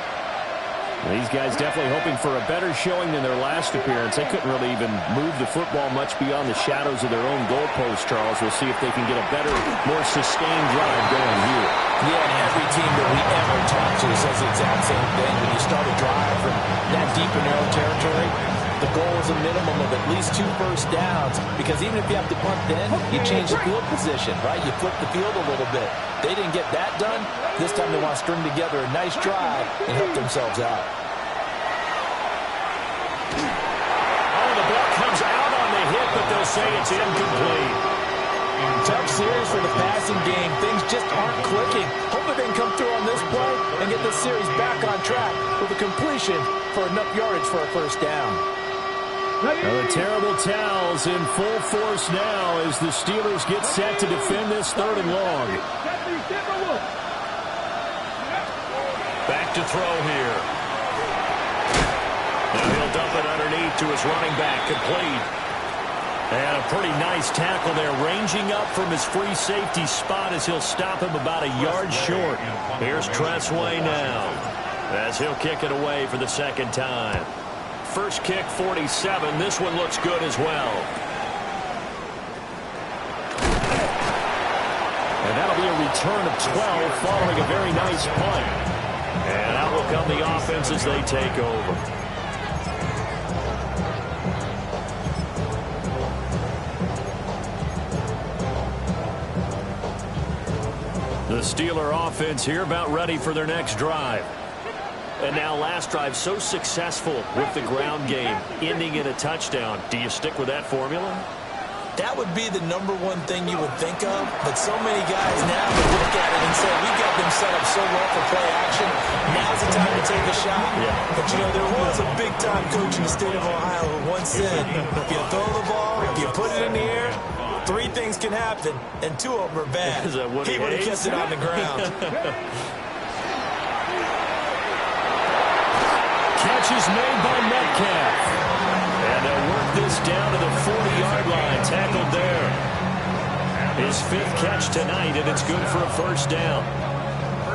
These guys definitely hoping for a better showing than their last appearance. They couldn't really even move the football much beyond the shadows of their own goalpost, Charles. We'll see if they can get a better, more sustained drive going here. Yeah, and every team that we ever talk to says the exact same thing. When you start a drive from that deep and narrow territory, the goal is a minimum of at least 2 first downs, because even if you have to punt then, you change the field position, right? You flip the field a little bit. They didn't get that done. This time they want to string together a nice drive and help themselves out. Oh, the ball comes out on the hit, but they'll say it's incomplete. Tough series for the passing game. Things just aren't clicking. Hopefully they can come through on this play and get this series back on track with a completion for enough yardage for a first down. Now the terrible towels in full force now as the Steelers get set to defend this 3rd and long. Back to throw here. Now he'll dump it underneath to his running back, complete. And a pretty nice tackle there, ranging up from his free safety spot as he'll stop him about a yard short. Here's Tressway now as he'll kick it away for the 2nd time. First kick, 47. This one looks good as well. And that'll be a return of 12 following a very nice punt. And out will come the offense as they take over. The Steeler offense here about ready for their next drive. And now last drive so successful with the ground game, ending in a touchdown. Do you stick with that formula? That would be the #1 thing you would think of, but so many guys now would look at it and say, we got them set up so well for play action, now's the time to take a shot. Yeah. But, you know, there was a big-time coach in the state of Ohio who once said, if you throw the ball, if you put it in the air, Three things can happen, and two of them are bad. He would have kept it on the ground. Catch is made by Metcalf. And they'll work this down to the 40-yard line. Tackled there. His fifth catch tonight, and it's good for a first down.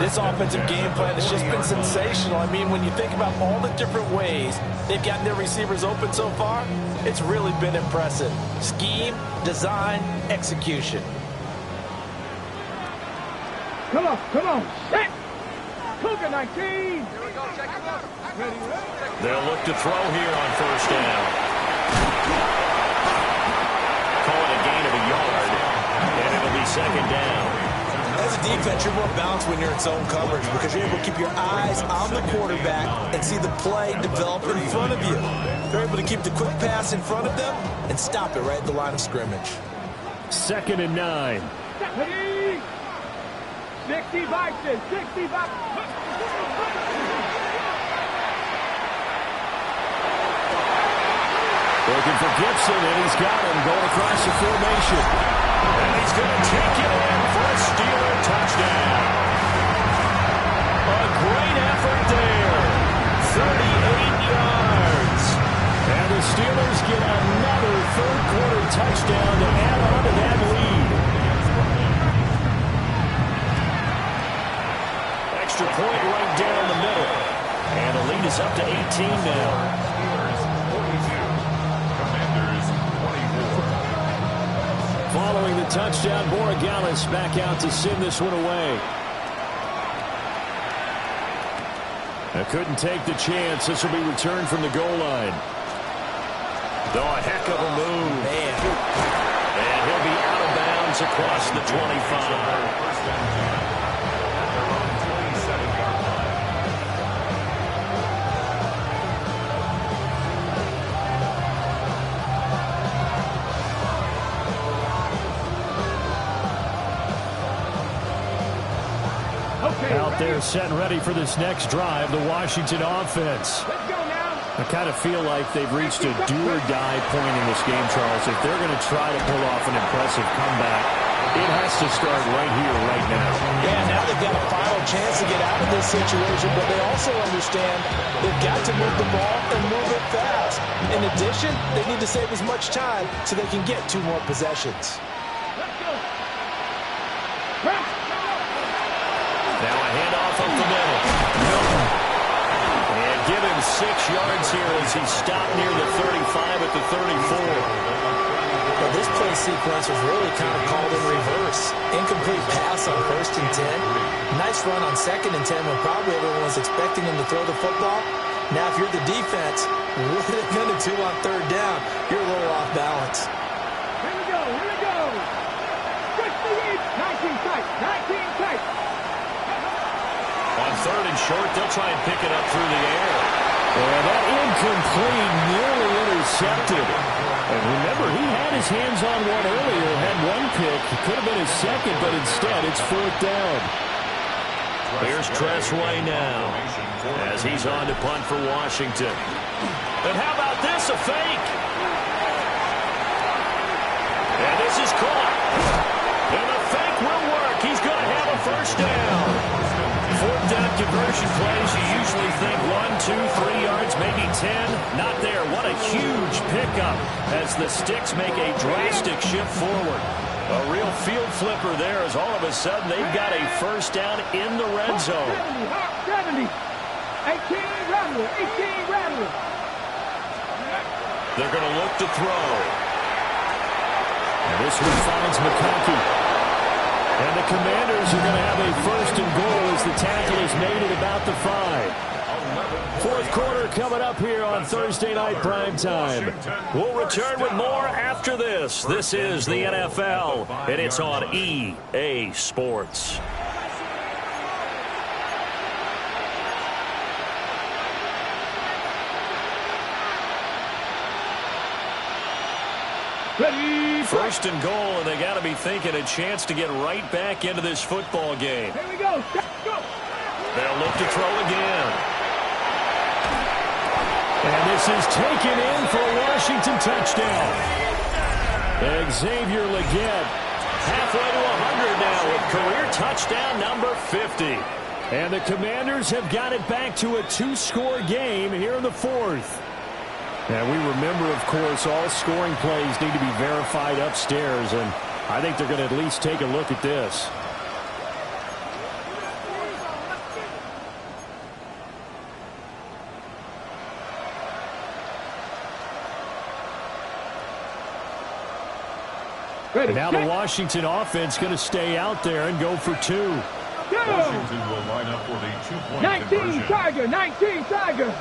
This offensive game plan has just been sensational. I mean, when you think about all the different ways they've gotten their receivers open so far, it's really been impressive. Scheme, design, execution. Come on. Set. Cougar 19. Here we go. Check him out. They'll look to throw here on first down. Call it a gain of a yard, and it'll be second down. As a defense, you're more balanced when you're in zone coverage because you're able to keep your eyes on the quarterback and see the play develop in front of you. They're able to keep the quick pass in front of them and stop it right at the line of scrimmage. 2nd and 9. 60 Vikings. 60 Vikings. Looking for Gibson, and he's got him going across the formation. And he's going to take it in for a Steeler touchdown. A great effort there. 38 yards. And the Steelers get another third-quarter touchdown to add on to that lead. Extra point right down the middle. And the lead is up to 18 now. Following the touchdown, Borregales back out to send this one away. I couldn't take the chance. This will be returned from the goal line. Though a heck of a move. Man. And he'll be out of bounds across the 25. Out there set and ready for this next drive, the Washington offense. Let's go now. I kind of feel like they've reached a do-or-die point in this game, Charles. If they're going to try to pull off an impressive comeback, it has to start right here, right now. Yeah, now they've got a final chance to get out of this situation, but they also understand they've got to move the ball and move it fast. In addition, they need to save as much time so they can get 2 more possessions. Let's go. Press. Now a handoff up the middle. And give him 6 yards here as he stopped near the 35 at the 34. Well, this play sequence was really kind of called in reverse. Incomplete pass on 1st and 10. Nice run on 2nd and 10 when probably everyone was expecting him to throw the football. Now, if you're the defense, what are they going to do on 3rd down? You're a little off balance. Here we go. 19 tight. On 3rd and short, they'll try and pick it up through the air. Well, that incomplete, nearly intercepted. And remember, he had his hands on one earlier, had one pick. It could have been his second, but instead it's 4th down. Here's Tressway now as he's on to punt for Washington. And how about this, a fake? And this is caught. And the fake will work. He's going to have a first down. 4th down conversion plays, you usually think 1, 2, 3 yards, maybe 10. Not there. What a huge pickup as the Sticks make a drastic shift forward. A real field flipper there as all of a sudden they've got a first down in the red zone. 70. 18 Rattler. They're going to look to throw. And this one finds McConkey. And the Commanders are going to have a 1st and goal as the tackle is made at about the 5. 4th quarter coming up here on Thursday Night Primetime. We'll return with more after this. This is the NFL, and it's on EA Sports. Ready. 1st and goal, and they got to be thinking a chance to get right back into this football game. Here we go. Go. They'll look to throw again. And this is taken in for a Washington touchdown. Xavier Legette, halfway to 100 now with career touchdown number 50. And the Commanders have got it back to a two-score game here in the fourth. And we remember, of course, all scoring plays need to be verified upstairs, and I think they're going to at least take a look at this. And now the Washington offense going to stay out there and go for two. Washington will line up for the two-point 19 conversion. Tiger, 19 Tiger.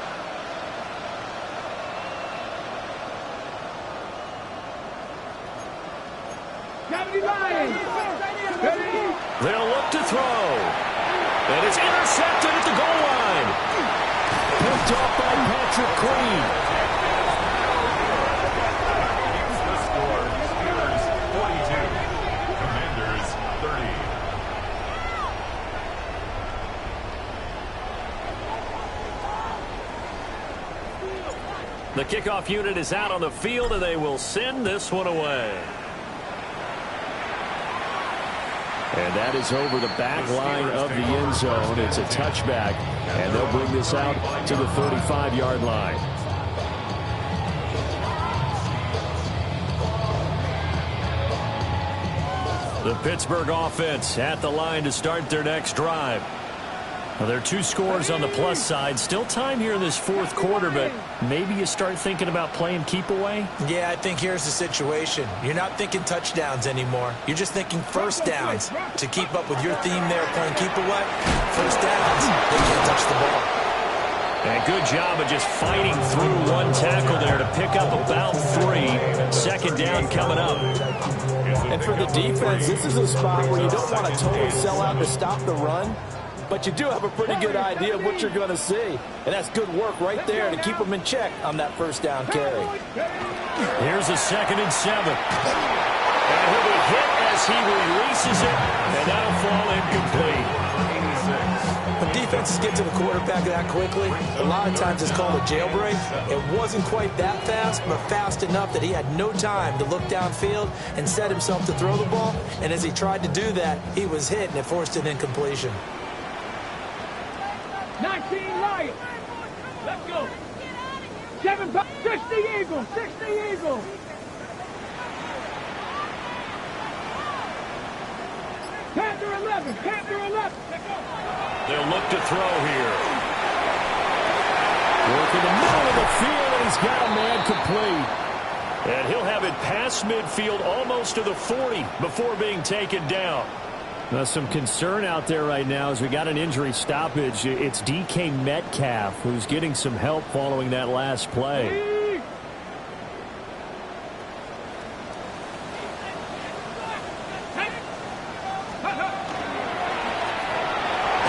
They'll look to throw. And it's intercepted at the goal line. Picked off by Patrick Queen. The score, Steelers 42, Commanders 30. The kickoff unit is out on the field, and they will send this one away. And that is over the back line of the end zone. It's a touchback, and they'll bring this out to the 35-yard line. The Pittsburgh offense at the line to start their next drive. Well, there are two scores on the plus side. Still time here in this fourth quarter, but maybe you start thinking about playing keep away? Yeah, I think here's the situation. You're not thinking touchdowns anymore. You're just thinking first downs. To keep up with your theme there, playing keep away, first downs, they can't touch the ball. And a good job of just fighting through one tackle there to pick up about 3. Second down coming up. And for the defense, this is a spot where you don't want to totally sell out to stop the run, but you do have a pretty good idea of what you're going to see. And that's good work right there to keep them in check on that first down carry. Here's a 2nd and 7. And he'll be hit as he releases it, and that'll fall incomplete. When defenses get to the quarterback that quickly, a lot of times it's called a jailbreak. It wasn't quite that fast, but fast enough that he had no time to look downfield and set himself to throw the ball. And as he tried to do that, he was hit, and it forced an incompletion. 19 Lions. Let's go. 60 Eagles. 60 Eagles. Panther 11. Panther 11. They'll look to throw here. Work in the middle of the field, and he's got a man complete. And he'll have it past midfield almost to the 40 before being taken down. Now, some concern out there right now as we got an injury stoppage. It's DK Metcalf who's getting some help following that last play.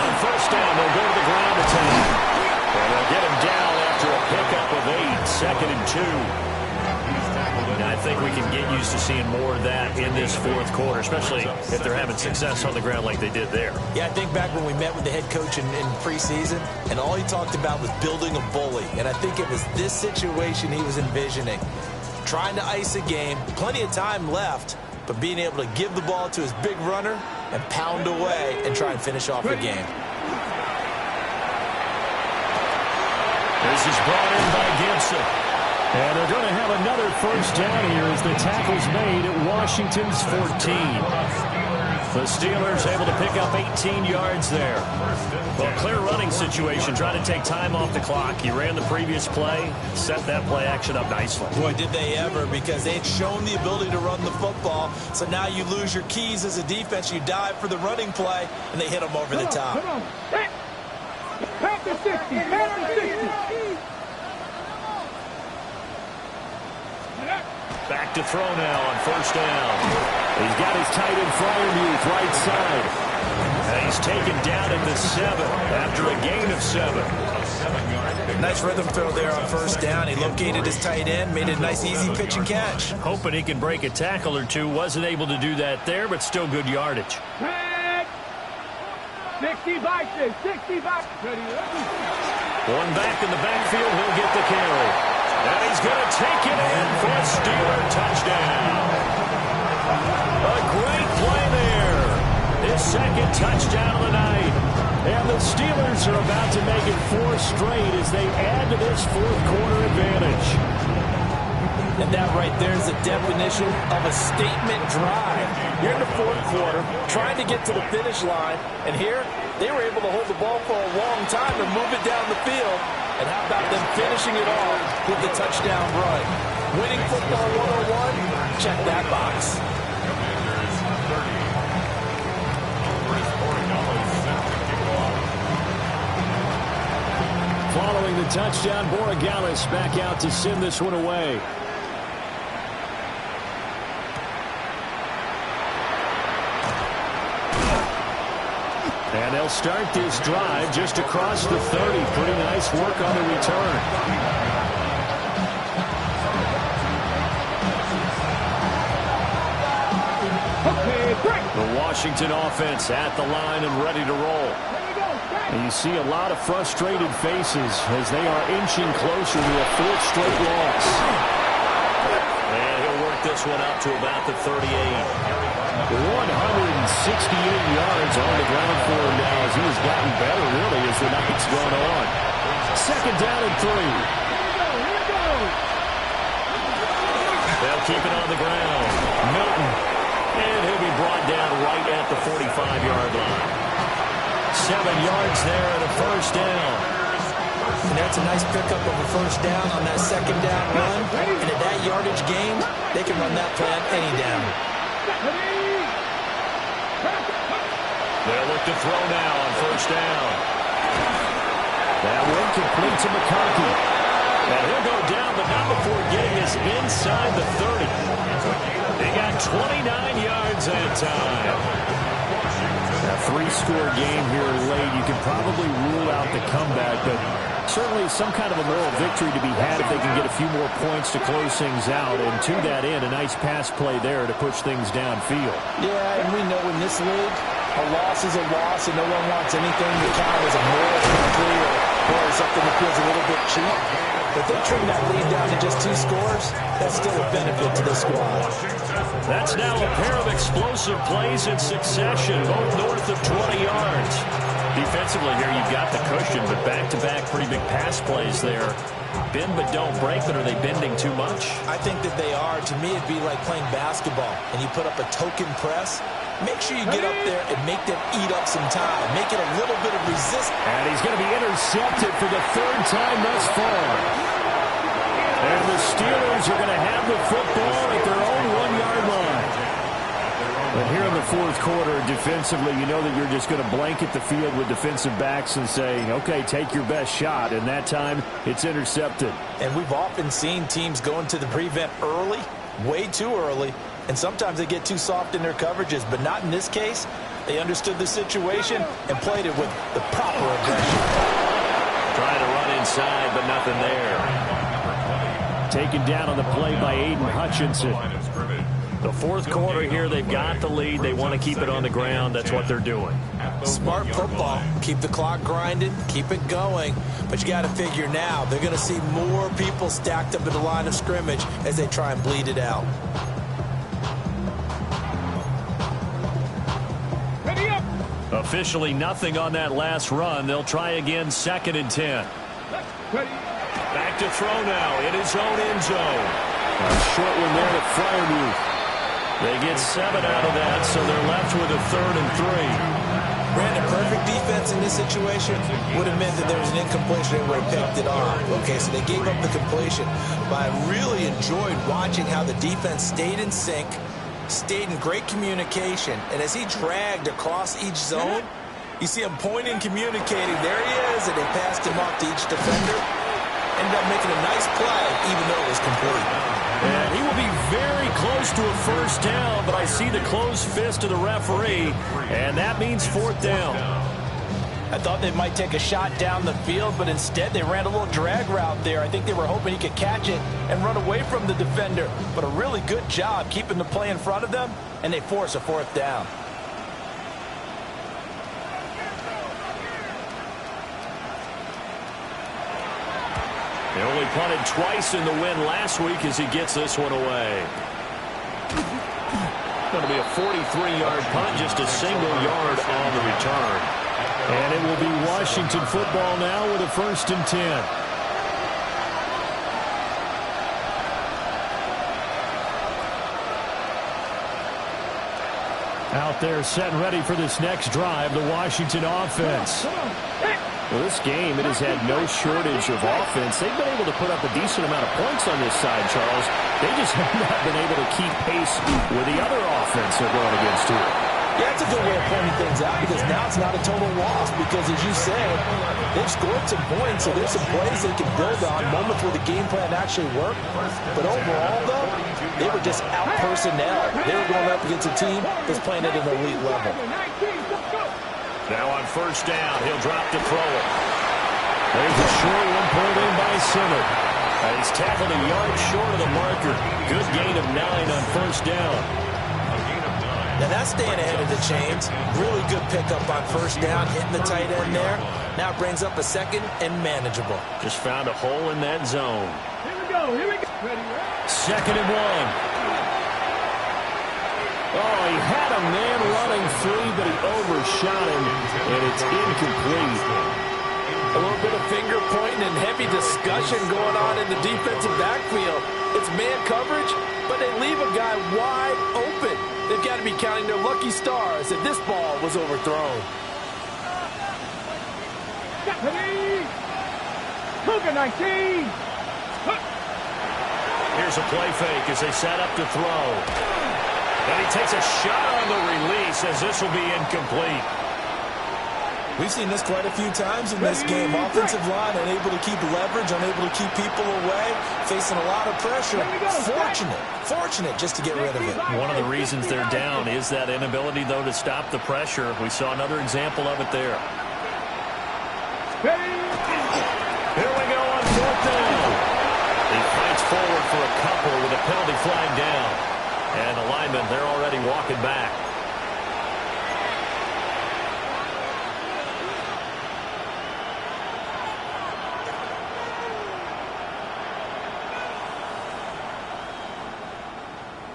On first down, they'll go to the ground attack. And they'll get him down after a pickup of 8, 2nd and 2. And I think we can get used to seeing more of that in this fourth quarter, especially if they're having success on the ground like they did there. Yeah, I think back when we met with the head coach in preseason, and all he talked about was building a bully. And I think it was this situation he was envisioning. Trying to ice a game, plenty of time left, but being able to give the ball to his big runner and pound away and try and finish off the game. This is brought in by Gibson. And they're going to have another first down here as the tackle's made at Washington's 14. The Steelers able to pick up 18 yards there. Well, clear running situation, trying to take time off the clock. He ran the previous play, set that play action up nicely. Boy, did they ever, because they'd shown the ability to run the football. So now you lose your keys as a defense. You dive for the running play, and they hit them over the top. Come on. Panther 60. Panther 60. Back to throw now on first down. He's got his tight end Fryermuth right side. And he's taken down at the 7 after a gain of 7. Nice rhythm throw there on first down. He located his tight end, made it a nice easy pitch and catch. Hoping he can break a tackle or two. Wasn't able to do that there, but still good yardage. 60 by 6. 60 by. One back in the backfield, he'll get the carry. And he's going to take it in for a Steeler touchdown. A great play there. His second touchdown of the night. And the Steelers are about to make it 4 straight as they add to this fourth quarter advantage. And that right there is the definition of a statement drive. You're in the fourth quarter, trying to get to the finish line, and here they were able to hold the ball for a long time and move it down the field. And how about them finishing it off with the touchdown run? Winning football 101, check that box. Following the touchdown, Borregales back out to send this one away. And they'll start this drive just across the 30. Pretty nice work on the return. The Washington offense at the line and ready to roll. And you see a lot of frustrated faces as they are inching closer to a 4th straight loss. And he'll work this one out to about the 38. 168 yards on the ground for him now as he has gotten better, really, as the night's gone on. Second down and 3. They'll keep it on the ground. Milton. And he'll be brought down right at the 45-yard line. 7 yards there and a first down. And that's a nice pickup of a first down on that second down run. And at that yardage gain, they can run that plan any down. They'll look to throw now on first down. That one complete to McConkey. And he'll go down, but not before getting us inside the 30. They got 29 yards that time. A 3-score game here late. You can probably rule out the comeback, but certainly some kind of a moral victory to be had if they can get a few more points to close things out. And to that end, a nice pass play there to push things downfield. Yeah, and we know in this league, a loss is a loss, and no one wants anything to count as a moral victory or something that feels a little bit cheap. If they trim that lead down to just 2 scores, that's still a benefit to the squad. That's now a pair of explosive plays in succession, both north of 20 yards. Defensively here, you've got the cushion, but back-to-back pretty big pass plays there. Bend but don't break, but are they bending too much? I think that they are. To me, it'd be like playing basketball, and you put up a token press. Make sure you get up there and make them eat up some time. Make it a little bit of resistance. And he's going to be intercepted for the 3rd time thus far. And the Steelers are going to have the football at their own 1-yard line. But here in the fourth quarter, defensively, you know that you're just going to blanket the field with defensive backs and say, okay, take your best shot. And that time, it's intercepted. And we've often seen teams go into the prevent early, way too early. And sometimes they get too soft in their coverages, but not in this case. They understood the situation and played it with the proper aggression. Trying to run inside, but nothing there. Taken down on the play by Aiden Hutchinson. The fourth quarter here, they've got the lead. They want to keep it on the ground. That's what they're doing. Smart football. Keep the clock grinding. Keep it going. But you got to figure now, they're going to see more people stacked up in the line of scrimmage as they try and bleed it out. Officially nothing on that last run. They'll try again, 2nd and 10. Back to throw now in his own end zone. A short one there to Fryermuth. They get 7 out of that, so they're left with a 3rd and 3. Brandon, perfect defense in this situation would have meant that there was an incompletion and would have picked it off. Okay, so they gave up the completion. But I really enjoyed watching how the defense stayed in sync, stayed in great communication, and as he dragged across each zone, you see him pointing, communicating. There he is, and they passed him off to each defender. Ended up making a nice play, even though it was complete. And he will be very close to a first down, but I see the closed fist of the referee, and that means 4th down. I thought they might take a shot down the field, but instead they ran a little drag route there. I think they were hoping he could catch it and run away from the defender. But a really good job keeping the play in front of them, and they force a 4th down. They only punted twice in the win last week as he gets this one away. Going to be a 43-yard punt, just a single yard on the return. And it will be Washington football now with a 1st and 10. Out there set and ready for this next drive, the Washington offense. Well, this game, it has had no shortage of offense. They've been able to put up a decent amount of points on this side, Charles. They just have not been able to keep pace with the other offense they're going against here. Yeah, it's a good way of pointing things out because now it's not a total loss because, as you said, they've scored some points, so there's some plays they can build on, moments where the game plan actually worked. But overall, though, they were just out-personnel. They were going up against a team that's playing at an elite level. Now on 1st down, he'll drop to throw it. There's a short one pulled in by Simmons. He's tackled a yard short of the marker. Good gain of 9 on 1st down. Now that's staying ahead of the chains. Really good pickup on 1st down, hitting the tight end there. Now brings up a 2nd and manageable. Just found a hole in that zone. Here we go. Ready? 2nd and 1. Oh, he had a man running free, but he overshot him, and it's incomplete. A little bit of finger pointing and heavy discussion going on in the defensive backfield. It's man coverage, but they leave a guy wide open. They've got to be counting their lucky stars that this ball was overthrown. Ready? Cougar 19. Here's a play fake as they set up to throw. And he takes a shot on the release as this will be incomplete. We've seen this quite a few times in this game. Offensive line unable to keep leverage, unable to keep people away, facing a lot of pressure. Fortunate just to get rid of it. One of the reasons they're down is that inability, though, to stop the pressure. We saw another example of it there. Here we go on 4th down. He fights forward for a couple with a penalty flag down. And the linemen, they're already walking back.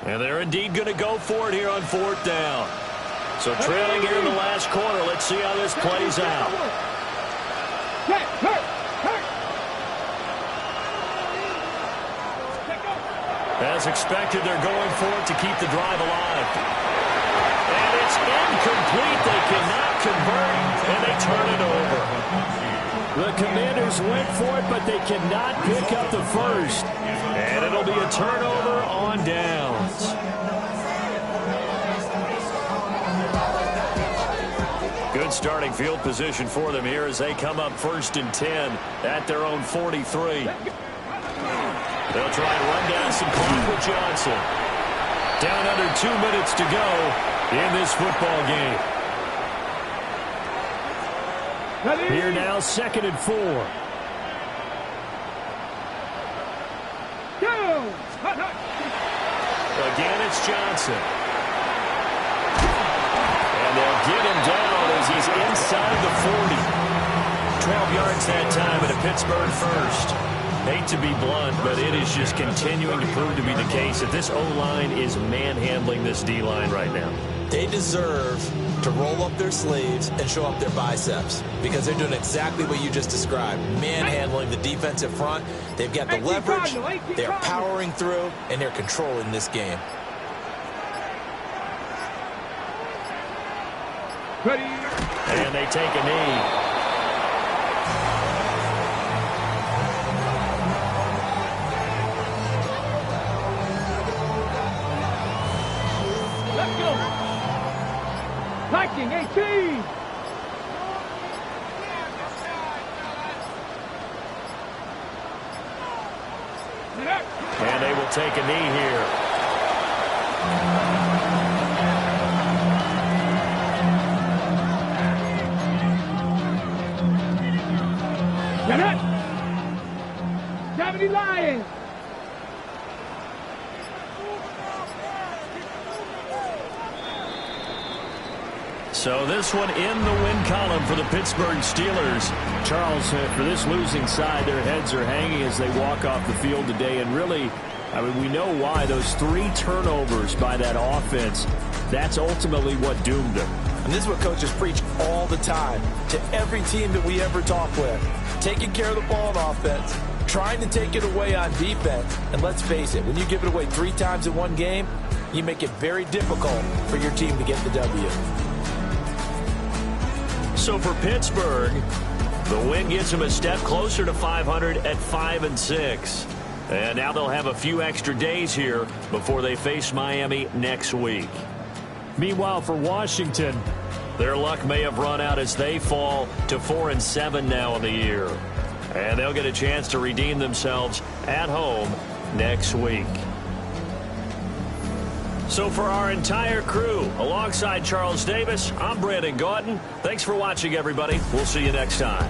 And they're indeed going to go for it here on 4th down. So trailing here in the last quarter. Let's see how this plays out. As expected, they're going for it to keep the drive alive. And it's incomplete. They cannot convert, and they turn it over. The Commanders went for it, but they cannot pick up the first. And it'll be a turnover on downs. Good starting field position for them here as they come up 1st and 10 at their own 43. They'll try and run down some clock with Johnson. Down under 2 minutes to go in this football game. Here now, 2nd and 4. Again, it's Johnson. And they'll get him down as he's inside the 40. 12 yards that time at a Pittsburgh first. Hate to be blunt, but it is just continuing to prove to be the case that this O-line is manhandling this D-line right now. They deserve to roll up their sleeves and show up their biceps because they're doing exactly what you just described, manhandling the defensive front. They've got the leverage, they're powering through, and they're controlling this game. And they take a knee. Viking 18. And they will take a knee here. Gravity Lions. So this one in the win column for the Pittsburgh Steelers. Charles, for this losing side, their heads are hanging as they walk off the field today. And really, I mean, we know why. Those 3 turnovers by that offense, that's ultimately what doomed them. And this is what coaches preach all the time to every team that we ever talk with. Taking care of the ball on offense, trying to take it away on defense. And let's face it, when you give it away 3 times in one game, you make it very difficult for your team to get the W. So for Pittsburgh, the win gets them a step closer to 500 at 5-6. And now they'll have a few extra days here before they face Miami next week. Meanwhile, for Washington, their luck may have run out as they fall to 4-7 now in the year. And they'll get a chance to redeem themselves at home next week. So for our entire crew, alongside Charles Davis, I'm Brandon Gaudin. Thanks for watching, everybody. We'll see you next time.